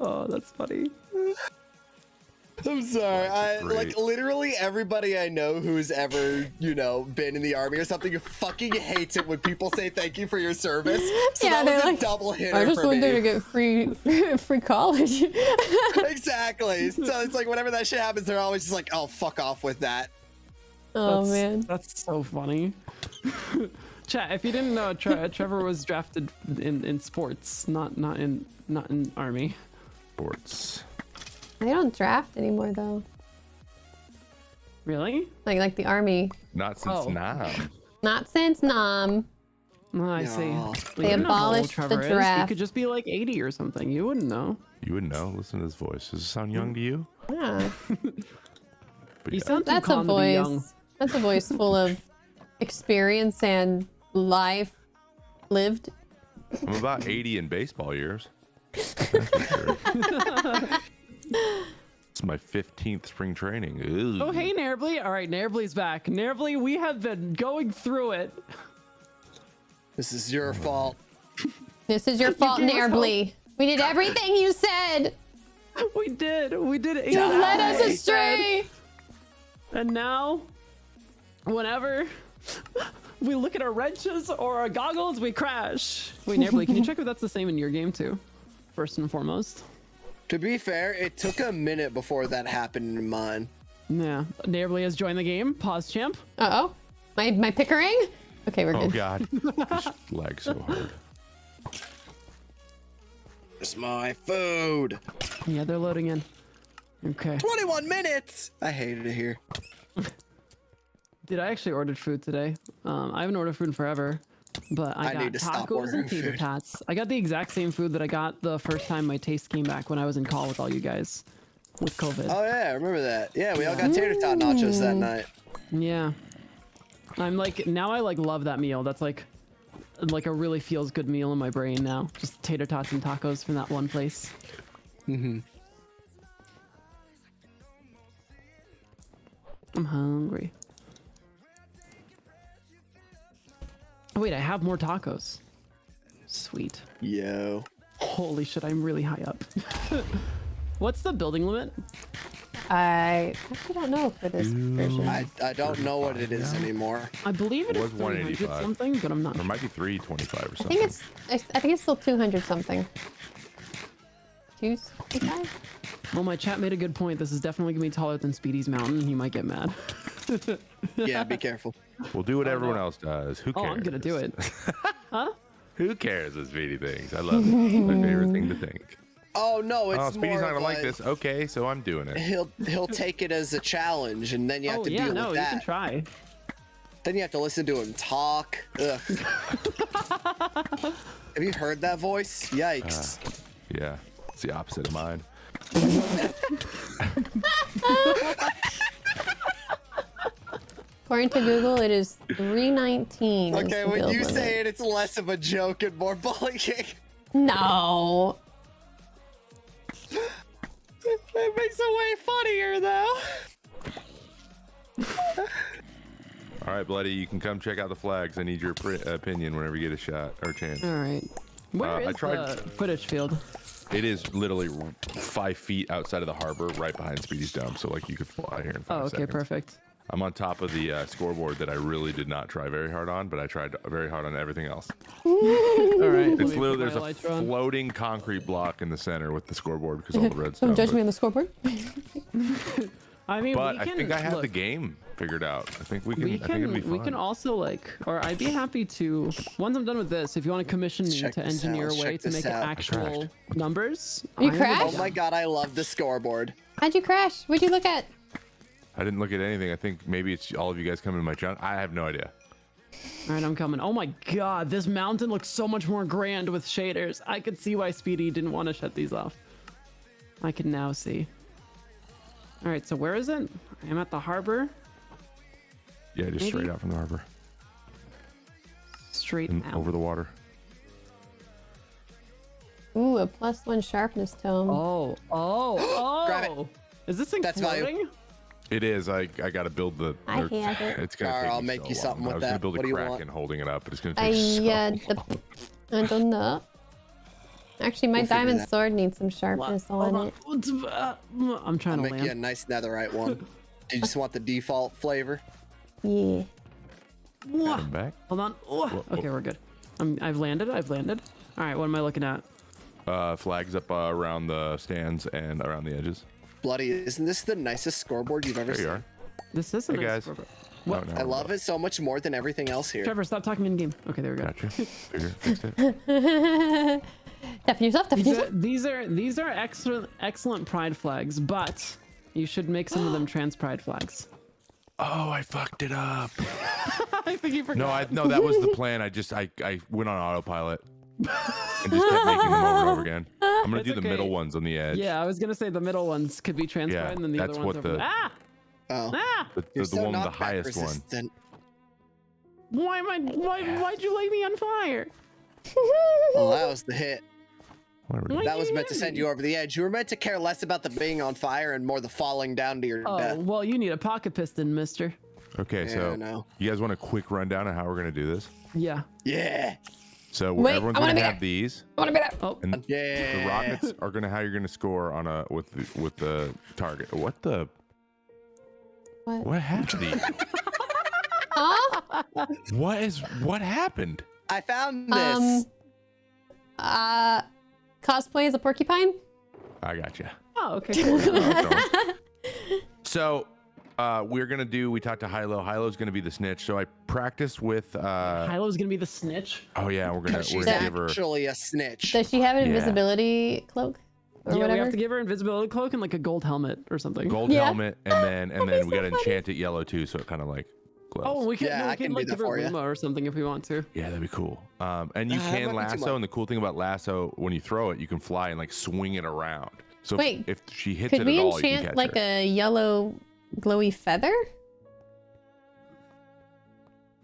Oh, that's funny. I'm sorry. I Great. like literally everybody I know who's ever, been in the army or something fucking hates it when people say thank you for your service. So Yeah, that they're was like, a double hitter I just for went there to me. get free college. Exactly. So it's like whenever that shit happens, they're always just like, "Oh, fuck off with that." Oh man. That's so funny. Chat, if you didn't know, Trevor was drafted in sports, not in army. Sports. They don't draft anymore though. Really? Like the army. Not since Oh. now. Not since Nam. Oh, I see. No. Well, They you don't know how old abolished the Trevor is. He draft. could just be like 80 or something. You wouldn't know. You wouldn't know. Listen to his voice. Does it sound young to you? Yeah. But You yeah. sound too That's a calm to be young. voice. That's a voice full of experience and life lived. I'm about 80 in baseball years. That's for sure. It's my 15th spring training. Ugh. Oh, hey, Nervly. All right, Nervly's back. Nervly, we have been going through it. This is your fault. This is your fault, gave us Nairbly. We did everything you said. We did it. You led us exactly. astray. And now, whenever we look at our wrenches or our goggles, we crash. Wait, Nervly, can you check if that's the same in your game too? First and foremost. To be fair, it took a minute before that happened in mine. Yeah. Nervly has joined the game. Pause, champ. Uh-oh. My Pickering? Okay, we're Oh good. god. Just lag so hard. It's my food. Yeah, they're loading in. Okay. 21 minutes. I hated it here. Did I actually ordered food today? I haven't ordered food in forever, but I got need to stop tacos ordering and tater food. tots. I got the exact same food that I got the first time my taste came back when I was in call with all you guys with COVID. Oh yeah, I remember that. Yeah, we all got tater tot nachos that night. Yeah. I'm like, now I like love that meal. That's like a really feels good meal in my brain now. Just tater tots and tacos from that one place. Mm-hmm. I'm hungry. Oh wait, I have more tacos. Sweet. Yo. Holy shit, I'm really high up. What's the building limit? I actually don't know for this version. I don't know what it is anymore. I believe it It is was 300 185. something, but I'm not. Or it might be 325 or I something. think it's still 200 something. 265? Well, my chat made a good point. This is definitely gonna be taller than Speedy's mountain. He might get mad. Yeah, be careful. We'll do what everyone else does. Who Oh, cares? I'm gonna do it. Huh? Who cares what Speedy thinks? I love it. It's my favorite thing to think. Oh no, it's Oh, Speedy's more not of gonna like this. Okay, so I'm doing it. He'll take it as a challenge, and then you have Oh to yeah, deal no, with you can that. try. Then you have to listen to him talk. Ugh. Have you heard that voice? Yikes. Yeah, it's the opposite of mine. According to Google, it is 319. is Okay, the when build you limit. say it, it's less of a joke and more bullying. No. It makes it way funnier, though. All right, Bloody, you can come check out the flags. I need your opinion whenever you get a shot or chance. All right. Where is I tried. the Quidditch field? It is literally 5 feet outside of the harbor, right behind Speedy's Dome. So like you could fly here in 5 Oh, okay, seconds. perfect. I'm on top of the scoreboard that I really did not try very hard on, but I tried very hard on everything else. All right. It's literally there's a floating concrete block in the center with the scoreboard because all the redstone. Don't judge me on the scoreboard. I mean, But we I can, think I have look, the game figured out. I think we can. We I think it'll be can, fun. we can also or I'd be happy to, once I'm done with this, if you want to commission me Check to this engineer out, a way check to this make it out. actual numbers. You I'm crashed? Oh my god, I love the scoreboard. How'd you crash? What'd you look at? I didn't look at anything. I think maybe it's all of you guys coming to my junk. I have no idea. All right, I'm coming. Oh my god, this mountain looks so much more grand with shaders. I could see why Speedy didn't want to shut these off. I can now see. All right, so where is it? I am at the harbor. Yeah, just straight out from the harbor Straight and out. over the water. Ooh, a +1 sharpness tome. Oh. Grab it. Is this thing That's value. floating? It is. I got to build the. I have it. It's gonna Alright, take I'll me make so you something long. with I was that. gonna build What a do you Kraken want? holding it up, but it's gonna I take so. I don't know. Actually, my We'll figure diamond that. sword needs some sharpness on it. I'm trying I'll to make you a land. nice netherite one. You just want the default flavor? Yeah. Come back. Hold on. Okay, we're good. I've landed. All right, what am I looking at? Flags up around the stands and around the edges. Bloody, isn't this the nicest scoreboard you've ever There seen? you are. This is a Hey, nice guys. scoreboard. Oh, What? no, I love it so much more than everything else here. Trevor, stop talking in game. Okay, there we go. Gotcha. Fixed it. Deafen yourself, deafen yourself. These are excellent pride flags, but you should make some of them trans pride flags. Oh, I fucked it up. I think you forgot. No, that was the plan. I went on autopilot and just kept making them over and over again. I'm gonna That's do the okay. middle ones on the edge. Yeah, I was gonna say the middle ones could be trans Yeah, pride, and then the that's other ones what are the- ah. Oh, The you're one so with the knockback highest one. resistant. Why'd you light me on fire? Well, that was the hit. Whatever. Why- That was you meant to hit send me? you over the edge. You were meant to care less about the being on fire and more the falling down to your Oh, death. well, you need a pocket piston, mister. Okay, Yeah, so I know. you guys want a quick rundown of how we're gonna do this? Yeah. Yeah. So Wait, everyone's I wanna gonna be have there. these, I want to be there. Oh, and Yeah. the rockets are gonna how you're gonna score on a with the target. What What? happened? Huh? What happened? I found this. Cosplay as a porcupine? I got you. oh, okay. Cool. So we talked to Hilo. Hilo's gonna be the snitch. So I practiced with Hilo's gonna be the snitch. oh yeah, we're gonna She's give her actually a snitch. Does she have an Yeah. invisibility cloak? Or Yeah, whatever? we have to give her invisibility cloak and like a gold helmet or something. gold Yeah. helmet and then we so gotta funny. enchant it yellow too, so it kind of like glows. Oh, we can, Yeah, no, we I can do like that give her for ya. Luma or something if we want to. Yeah, that'd be cool. And you That can might be too lasso, much. and the cool thing about lasso, when you throw it, you can fly and like swing it around. So Wait, if she hits Could it we at all, you can enchant catch like her. a yellow glowy feather?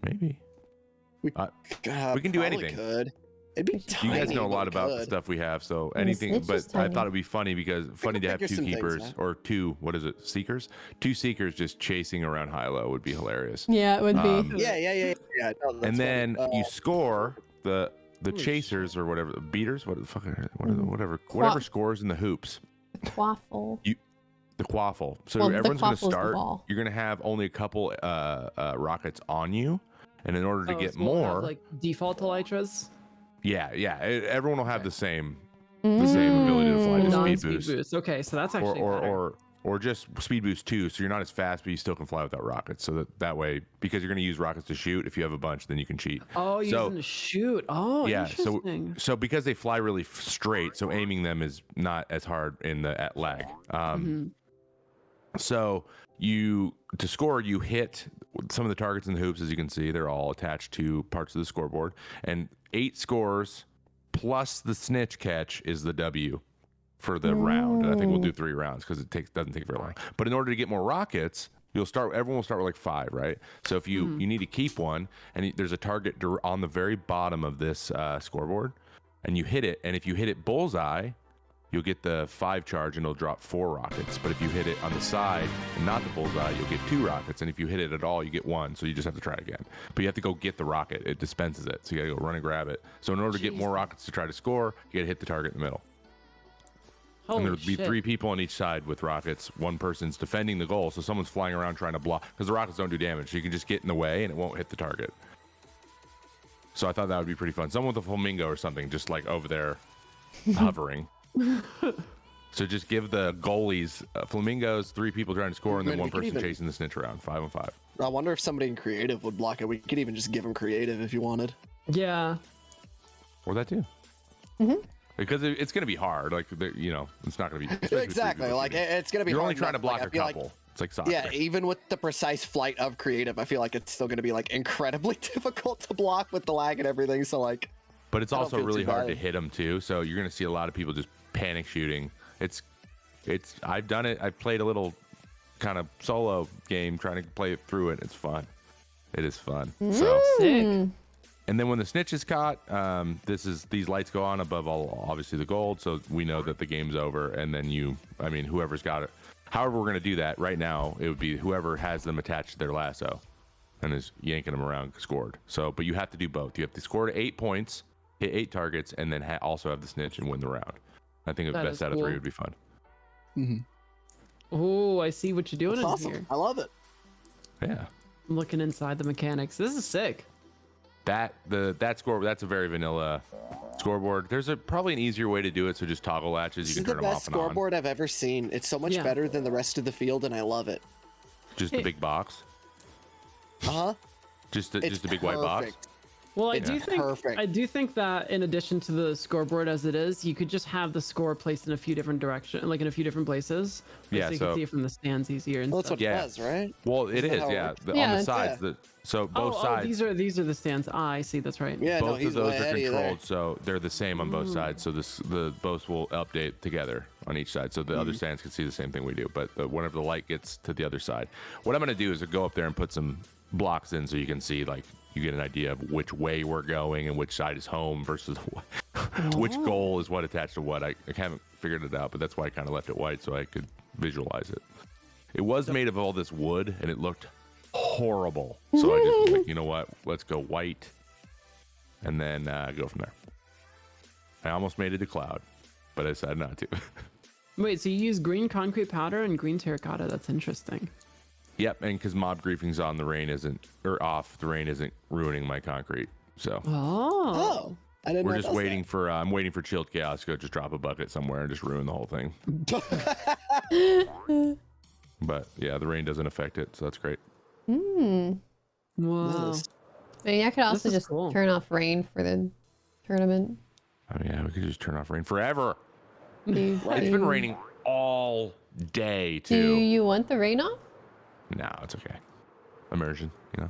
Maybe. God, we can do probably anything. Could. It'd be You tiny. You guys know a but lot we about the could. stuff we have, so And the anything. snitch But is I tiny. thought it'd be funny to have figure two some things keepers out. or two. What is it? Seekers. Two seekers just chasing around Hilo would be hilarious. Yeah, it would Um, be. Yeah. No, that's And then funny. you score the Holy chasers or whatever beaters. What the fuck? Whatever Qua- scores in the hoops. Quaffle. The quaffle. So Well, the everyone's going to quaffle's the start. ball. You're going to have only a couple rockets on you, and in order to Oh, get so we'll have, more, like default elytras. everyone will have the same Mm. ability to fly, just Non-speed speed boost, boost. Okay, so that's actually better. or just speed boost too. So you're not as fast, but you still can fly without rockets. So that way, because you're going to use rockets to shoot. If you have a bunch, then you can cheat. Oh, so- using to shoot. Oh, Yeah, interesting. so because they fly really straight, so aiming them is not as hard at lag. Mhm. So to score, you hit some of the targets in the hoops, as you can see, they're all attached to parts of the scoreboard, and 8 scores plus the snitch catch is the W for the round. And I think we'll do 3 rounds because doesn't take very long. But in order to get more rockets, everyone will start with like 5, right? So if you need to keep one, and there's a target on the very bottom of this scoreboard, and you hit it, and if you hit it bullseye, you'll get the 5 charge and it'll drop 4 rockets. But if you hit it on the side and not the bullseye, you'll get 2 rockets. And if you hit it at all, you get 1. So you just have to try again. But you have to go get the rocket. It dispenses it. So you gotta go run and grab it. So in order to get more rockets to try to score, you gotta hit the target in the middle. Holy and there'll be shit. 3 people on each side with rockets. One person's defending the goal. So someone's flying around trying to block, because the rockets don't do damage. So you can just get in the way and it won't hit the target. So I thought that would be pretty fun. Someone with a flamingo or something, just like over there hovering. So just give the goalies flamingos, 3 people trying to score, and then Man, 1 we could person even- chasing the snitch around. 5 on 5. I wonder if somebody in creative would block it. We could even just give them creative if you wanted. Yeah. Or that too. Because it's going to be hard. Like, you know, it's not going to be especially with 3 Exactly. people Like shooting. it's gonna be. You're hard only trying to enough. block Like, a I feel like- couple. It's like soccer. Yeah, even with the precise flight of creative, I feel like it's still gonna be like incredibly difficult to block with the lag and everything. So like, But it's I don't also feel really too hard to bad. hit them too. So you're going to see a lot of people just panic shooting. I've done it. I've played a little kind of solo game trying to play it through it. It's fun. It is fun. So, Sick. and then when the snitch is caught, these lights go on above all, obviously the gold. So we know that the game's over. And then whoever's got it, however we're going to do that right now, it would be whoever has them attached to their lasso and is yanking them around scored. So, but you have to do both. You have to score to 8 points, hit 8 targets, and then also have the snitch and win the round. I think the That best is out of 3 cool. would be fun. Oh, I see what you're doing it's in awesome. here. I love it. Yeah. I'm looking inside the mechanics. This is sick. That score, that's a very vanilla scoreboard. There's probably an easier way to do it. So just toggle latches. This You is can the turn them best off and on. scoreboard I've ever seen. It's so much Yeah. better than the rest of the field, and I love it. Just the big box. Uh huh. Just a It's big white box. perfect. Well, I It's do think perfect. I do think that in addition to the scoreboard as it is, you could just have the score placed in a few different directions, like in a few different places. Like, Yeah, so you so- can see it from the stands easier. And Well, that's stuff. what Yeah. it does, right? Well, it Isn't that is. how it Yeah. works? Yeah, On the it's- sides. So both sides. these are the stands. Ah, I see. That's right. Yeah, no, both he's of those way are ahead of you there. controlled, so they're the same on both sides. So both will update together on each side, so the other stands can see the same thing we do. But whenever the light gets to the other side, what I'm going to do is go up there and put some blocks in, so you can see, like, you get an idea of which way we're going and which side is home versus which goal is what attached to what. I haven't figured it out, but that's why I kind of left it white so I could visualize it. It was made of all this wood and it looked horrible, so I just was like, you know what, let's go white and then go from there. I almost made it a cloud, but I decided not to. Wait, so you use green concrete powder and green terracotta? That's interesting. Yep, and because mob griefing's on, the rain isn't, or off, the rain isn't ruining my concrete. So Oh. Oh, I didn't know we're it just does waiting for I'm waiting for chilled chaos to go just drop a bucket somewhere and just ruin the whole thing. But yeah, the rain doesn't affect it, so that's great. Wow. Nice. I mean, I could also is just cool. turn off rain for the tournament. Oh yeah, we could just turn off rain forever. Do, It's been raining all day do too. you want the rain off? No, it's okay. Immersion, you know.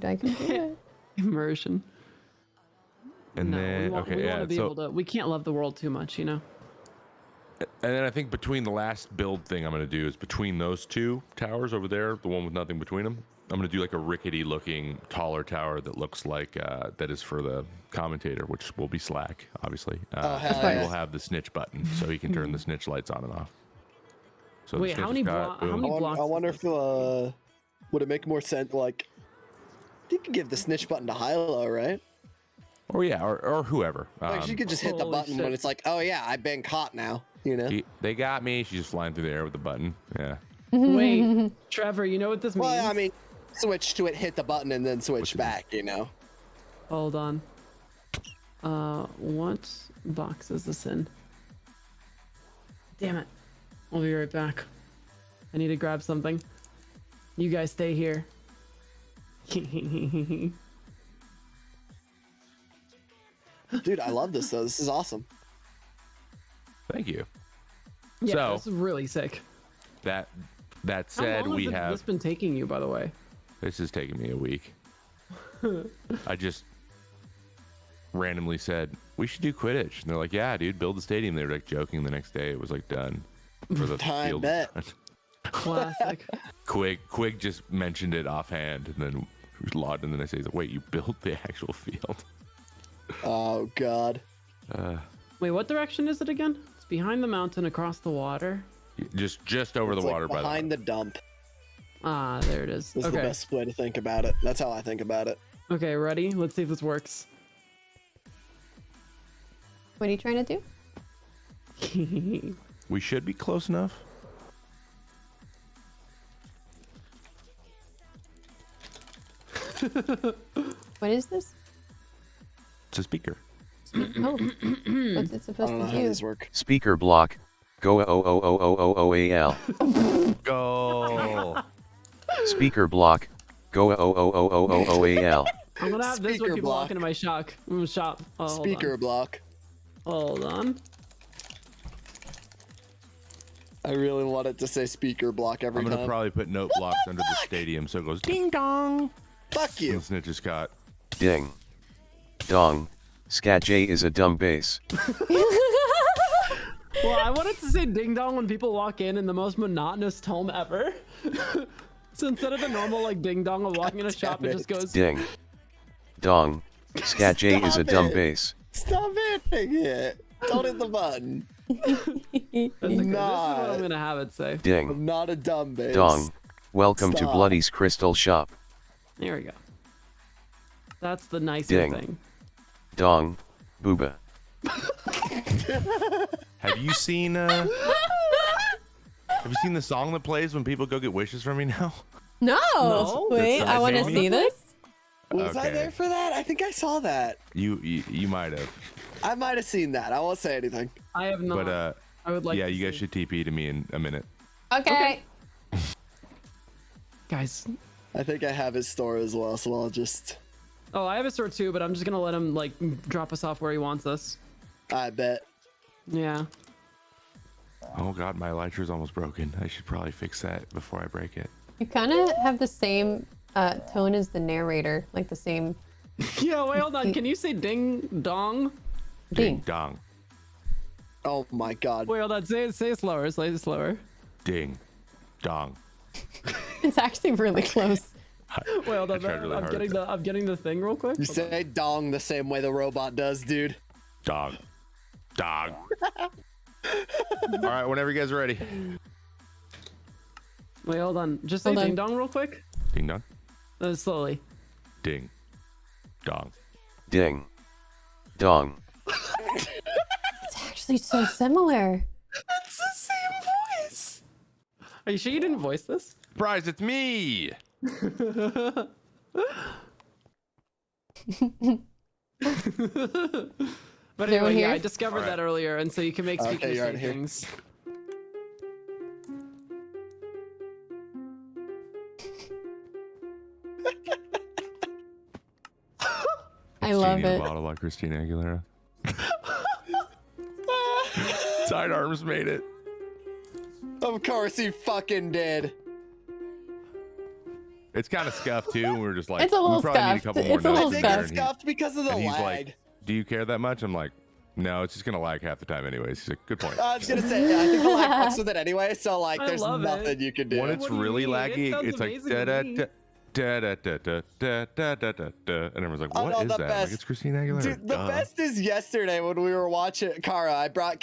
I could do it. Immersion. And No, then we want okay, yeah. to be So able to. We can't love the world too much, you know. and then I think between the last build thing I'm gonna do is between those 2 towers over there, the one with nothing between them. I'm gonna do like a rickety looking taller tower that looks like that is for the commentator, which will be Slack, obviously. hell and yeah. we'll have the snitch button, so he can turn the snitch lights on and off. So the Wait, snitch how is many got- blo- how boom. many- I blocks wonder is if would it make more sense? Like, you could give the snitch button to Hilo, right? Or yeah, or whoever. Like, she could just hit the holy button when shit. it's like, oh yeah, I've been caught now. You know. They got me. She's just flying through the air with the button. Yeah. Wait, Trevor, you know what this means? Well, I mean, switch to it, hit the button, and then switch you back. You know. Hold on. What box is this in? Damn it. I'll be right back. I need to grab something. You guys stay here. Dude, I love this though. This is awesome. Thank you. Yeah, So- this is really sick. That How said, long we has have. this been taking you, by the way? This is taking me a week. I just randomly said we should do Quidditch, and they're like, "Yeah, dude, build the stadium." They were like joking. The next day, it was like done for the Time field. bet. Classic. Quig just mentioned it offhand, and then logged in the next day. He's like, "Wait, you built the actual field?" Oh God. Wait, what direction is it again? It's behind the mountain, across the water. Just over the It's like water by behind the dump. Ah, there it is. Is the Okay. best way to think about it. That's how I think about it. Okay, ready? Let's see if this works. What are you trying to do? We should be close enough. What is this? It's a speaker. Oh, what's it I supposed don't know to how do? these work. Speaker block. Go OOOOOOAL. Go. Speaker block. Go OOOOOAL. I'm gonna have this when Speaker people block. walk into my shop. Shop. Oh, hold Speaker block. on. Hold on. I really want it to say speaker block every I'm gonna time. probably put note blocks under the stadium so it goes ding dong. Fuck And you. the snitch is caught. Ding. Dong. Scat J is a dumb bass. Well, I wanted to say ding dong when people walk in the most monotonous tone ever. So instead of the normal like ding dong of walking in a shop, it just goes Ding. Dong. Scat J is a Stop dumb it. bass. Stop hitting it. Don't hit the button. That's okay. This is what Nah. I'm gonna have it say. Ding. I'm not a dumb bass. Dong. Welcome to Stop. Bloody's Crystal Shop. There we go. That's the nicer Ding. thing. Dong. Booba. Have you seen the song that plays when people go get wishes from me now? No. No? Wait, Did I I want to say see this. Was I Okay. there for that? I think I saw that. You might have. I might have seen that. I won't say anything. I have not. But I would like. yeah, to you guys see. should TP to me in a minute. Okay. Guys. I think I have his store as well, so I'll just. Oh, I have a sword too, but I'm just gonna let him like drop us off where he wants us. I bet. Yeah. Oh god, my elytra's almost broken. I should probably fix that before I break it. You kind of have the same tone as the narrator, like the same Yeah. Wait, hold on. Can you say ding dong? Ding ding. dong. Oh my god. Wait, hold on. Say it slower. Say it slower. Ding dong. It's actually really close. Wait, hold on. I tried really I'm hard. getting the thing real quick. You Hold on. say dong the same way the robot does, dude. Dog. Dog. All right, whenever you guys are ready. Wait, hold on. Just say Hold on. ding dong real quick. Ding dong. Slowly. Ding dong. Ding. Dong. It's actually so similar. It's the same voice. Are you sure you didn't voice this? Surprise, it's me. But Is everyone anyway, yeah, here? I discovered Alright. that earlier, and so you can make Okay, speakers you're say right here. things. I love Genie in a it. bottle like Christina Aguilera. Sidearms made it. Of course he fucking did. It's kind of scuffed too. And we were just like, It's a little we probably need a scuffed. couple more It's a I little notes in think there. it's And, he- scuffed because of the and he's lag. like, "Do you care that much?" I'm like, "No, it's just gonna lag half the time anyways." He's like, "Good point." I was gonna say, yeah, I think the lag fucks with it anyway, so like I there's love it. nothing you can do. When it's What do you really mean? It laggy, sounds it's like amazing da to da me. da da da da da da da da da da, and everyone's like, Oh, "What no, is the that?" I'm best. like, it's Christina Aguilera. Dude, the Duh. best is yesterday when we were watching Kara. I brought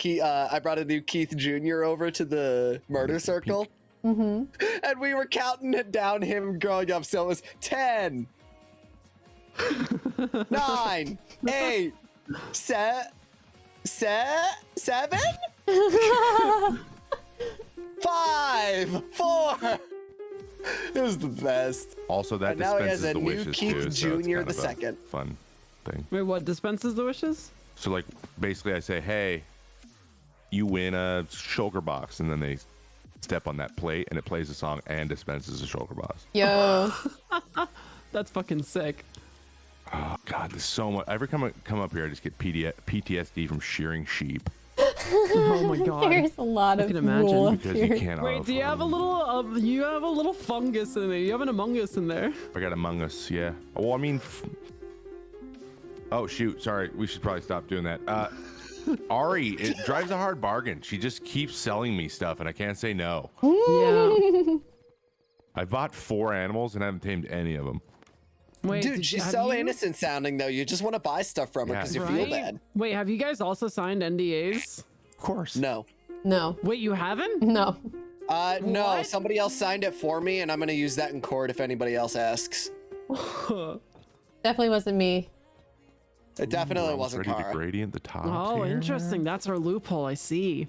a new Keith Jr. over to the murder circle, Mm-hmm. and we were counting it down him growing up. So it was 10, 9, 8, 7, 5, 4. It was the best. Also, that And now he dispenses has a the new wishes Keith too, so it's Jr. kind the of a second. fun thing. Wait, what dispenses the wishes? So like, basically, I say, "Hey, you win a shulker box," and then they step on that plate, and it plays a song and dispenses a shulker box. Yo. That's fucking sick. Oh god, there's so much. Every time I come up here, I just get PTSD from shearing sheep Oh my god. There's a lot I of can imagine. rule up because you here. can't. Wait, do you have a little? You have a little fungus in there. You have an Among Us in there. I got Among Us, yeah. Well, I mean, oh shoot, sorry. We should probably stop doing that. Ari, it drives a hard bargain. She just keeps selling me stuff, and I can't say no. Yeah. I bought 4 animals and I haven't tamed any of them. Wait, Dude, she's have so you- innocent sounding though. You just want to buy stuff from her Yeah. because you Right? feel bad. Wait, have you guys also signed NDAs? Of course. No. No. Wait, you haven't? No. No, What? somebody else signed it for me, and I'm gonna use that in court if anybody else asks. Definitely wasn't me. It definitely Almost wasn't ready to Kara. gradient the top. Oh, here. interesting. That's our loophole. I see.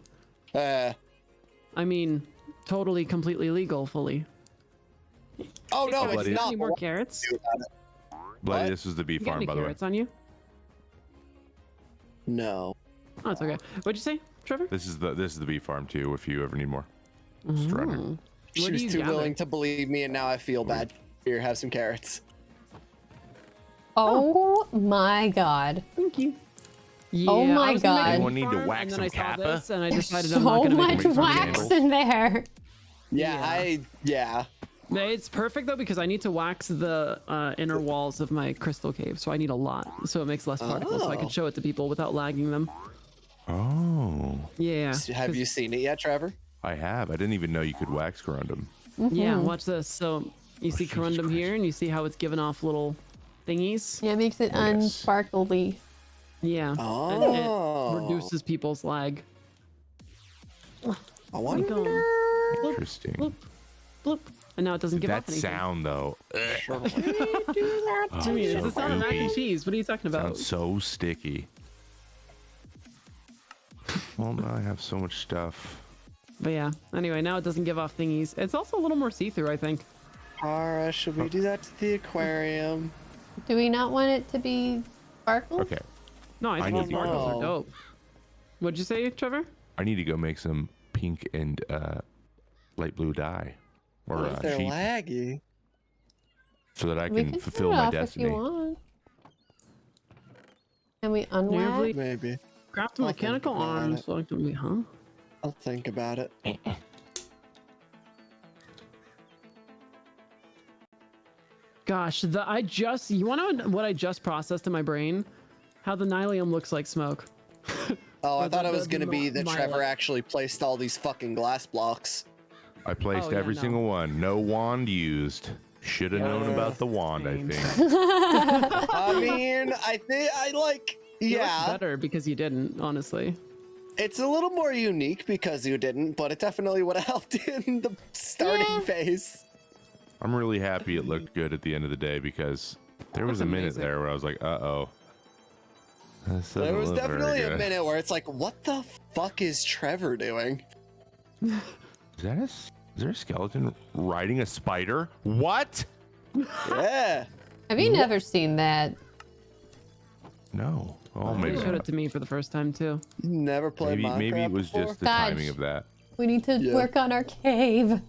Oh I mean, totally, completely legal, fully. no, Bloody- it's not. Any more carrots? Bloody, What? this is the bee You got farm, any by the way. carrots on you? No. Oh, it's okay. What'd you say, Trevor? This is the bee farm too. If you ever need more. Just run here. Where She do was you too gather? willing to believe me, and now I feel bad. Here, have some carrots. Oh my god. Thank you. Yeah, Oh my I was gonna make a God. Anyone need to farm, wax and then some I saw Kappa? this, and I decided So I'm not gonna make much a farm wax anymore. in there. Yeah. Yeah. It's perfect though because I need to wax the inner walls of my crystal cave, so I need a lot, so it makes less particles, so I can Oh. show it to people without lagging them. Oh, Yeah. Have you seen it yet, Trevor? I have. I didn't even know you could wax corundum. Yeah. Watch this. So you see Jesus corundum Christ. here, and you see how it's giving off little thingies. Yeah, it makes it Yes. unsparkly. Yeah. And Oh. it reduces people's lag. I wonder. Bloop, Interesting. bloop, bloop. And now it doesn't give That off anything. sound though. I mean, it's the sound of mac and cheese. What are you talking about? Sounds so sticky. Well, now I have so much stuff. But yeah. Anyway, now it doesn't give off thingies. It's also a little more see-through, I think. Kara, should we do that to the aquarium? Do we not want it to be sparkle? Okay, No, I think need the to sparkles go. are dope. What'd you say, Trevor? I need to go make some pink and light blue dye, or What if they're sheep, laggy? so that I We can can fulfill turn it my off destiny. if you want. Can we Nearly- unwrap? Maybe. Craft I'll mechanical think about arms. it. Selectively, huh? I'll think about it. Gosh, you wanna know what I just processed in my brain? How the nylium looks like smoke. Oh, I Or thought the- it was the gonna be that Trevor Milo. actually placed all these fucking glass blocks. I placed Oh, yeah, every no. single one. No wand used. Should have known about the wand. I Thanks. think. I mean, I think I like. It looks Yeah, better because you didn't, honestly. it's a little more unique because you didn't, but it definitely would have helped in the starting Yeah. phase. I'm really happy it looked good at the end of the day because there was That's a minute amazing. there where I was like, "Uh-oh." This There doesn't was look very definitely a good. minute where it's like, what the fuck is Trevor doing? Is there a skeleton riding a spider? What? Yeah. Have you never seen that? No. Oh, They maybe. showed it to me for the first time too. You never played Minecraft Maybe it was before? just the Dodge. timing of that. We need to Yeah. work on our cave.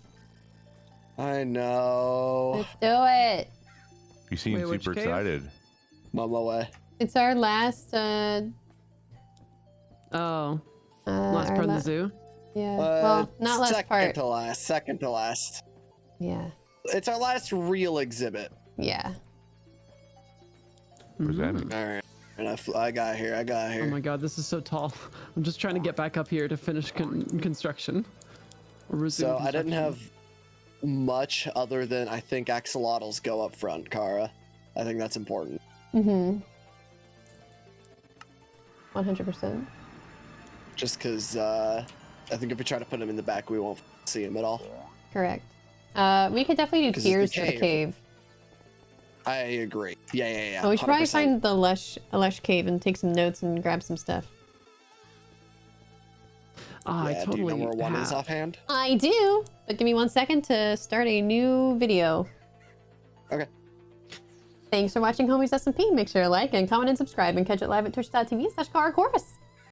I know. Let's do it. You seem Wait, which super cave? excited. I'm on my way. It's our last Oh, last part of the zoo. Yeah. Well, not last second part. to last. Second to last. Yeah. It's our last real exhibit. Yeah. What does that mean? All right. And I got here. I got Oh here. my god, this is so tall. I'm just trying to get back up here to finish construction. Or resume So I didn't construction. have much other than I think axolotls go up front, Kara. I think that's important. Mm-hmm. 100%. Just because I think if we try to put them in the back, we won't see them at all. Correct. We could definitely do 'Cause it's the tiers for the cave. cave. I agree. Yeah. Oh, we should probably 100%. find the lush cave and take some notes and grab some stuff. Ah, I Yeah, totally do you know where one is have. offhand? I do, but give me 1 second to start a new video. Okay. Thanks for watching Homies SMP. Make sure to like and comment and subscribe and catch it live at twitch.tv/CarCorvus.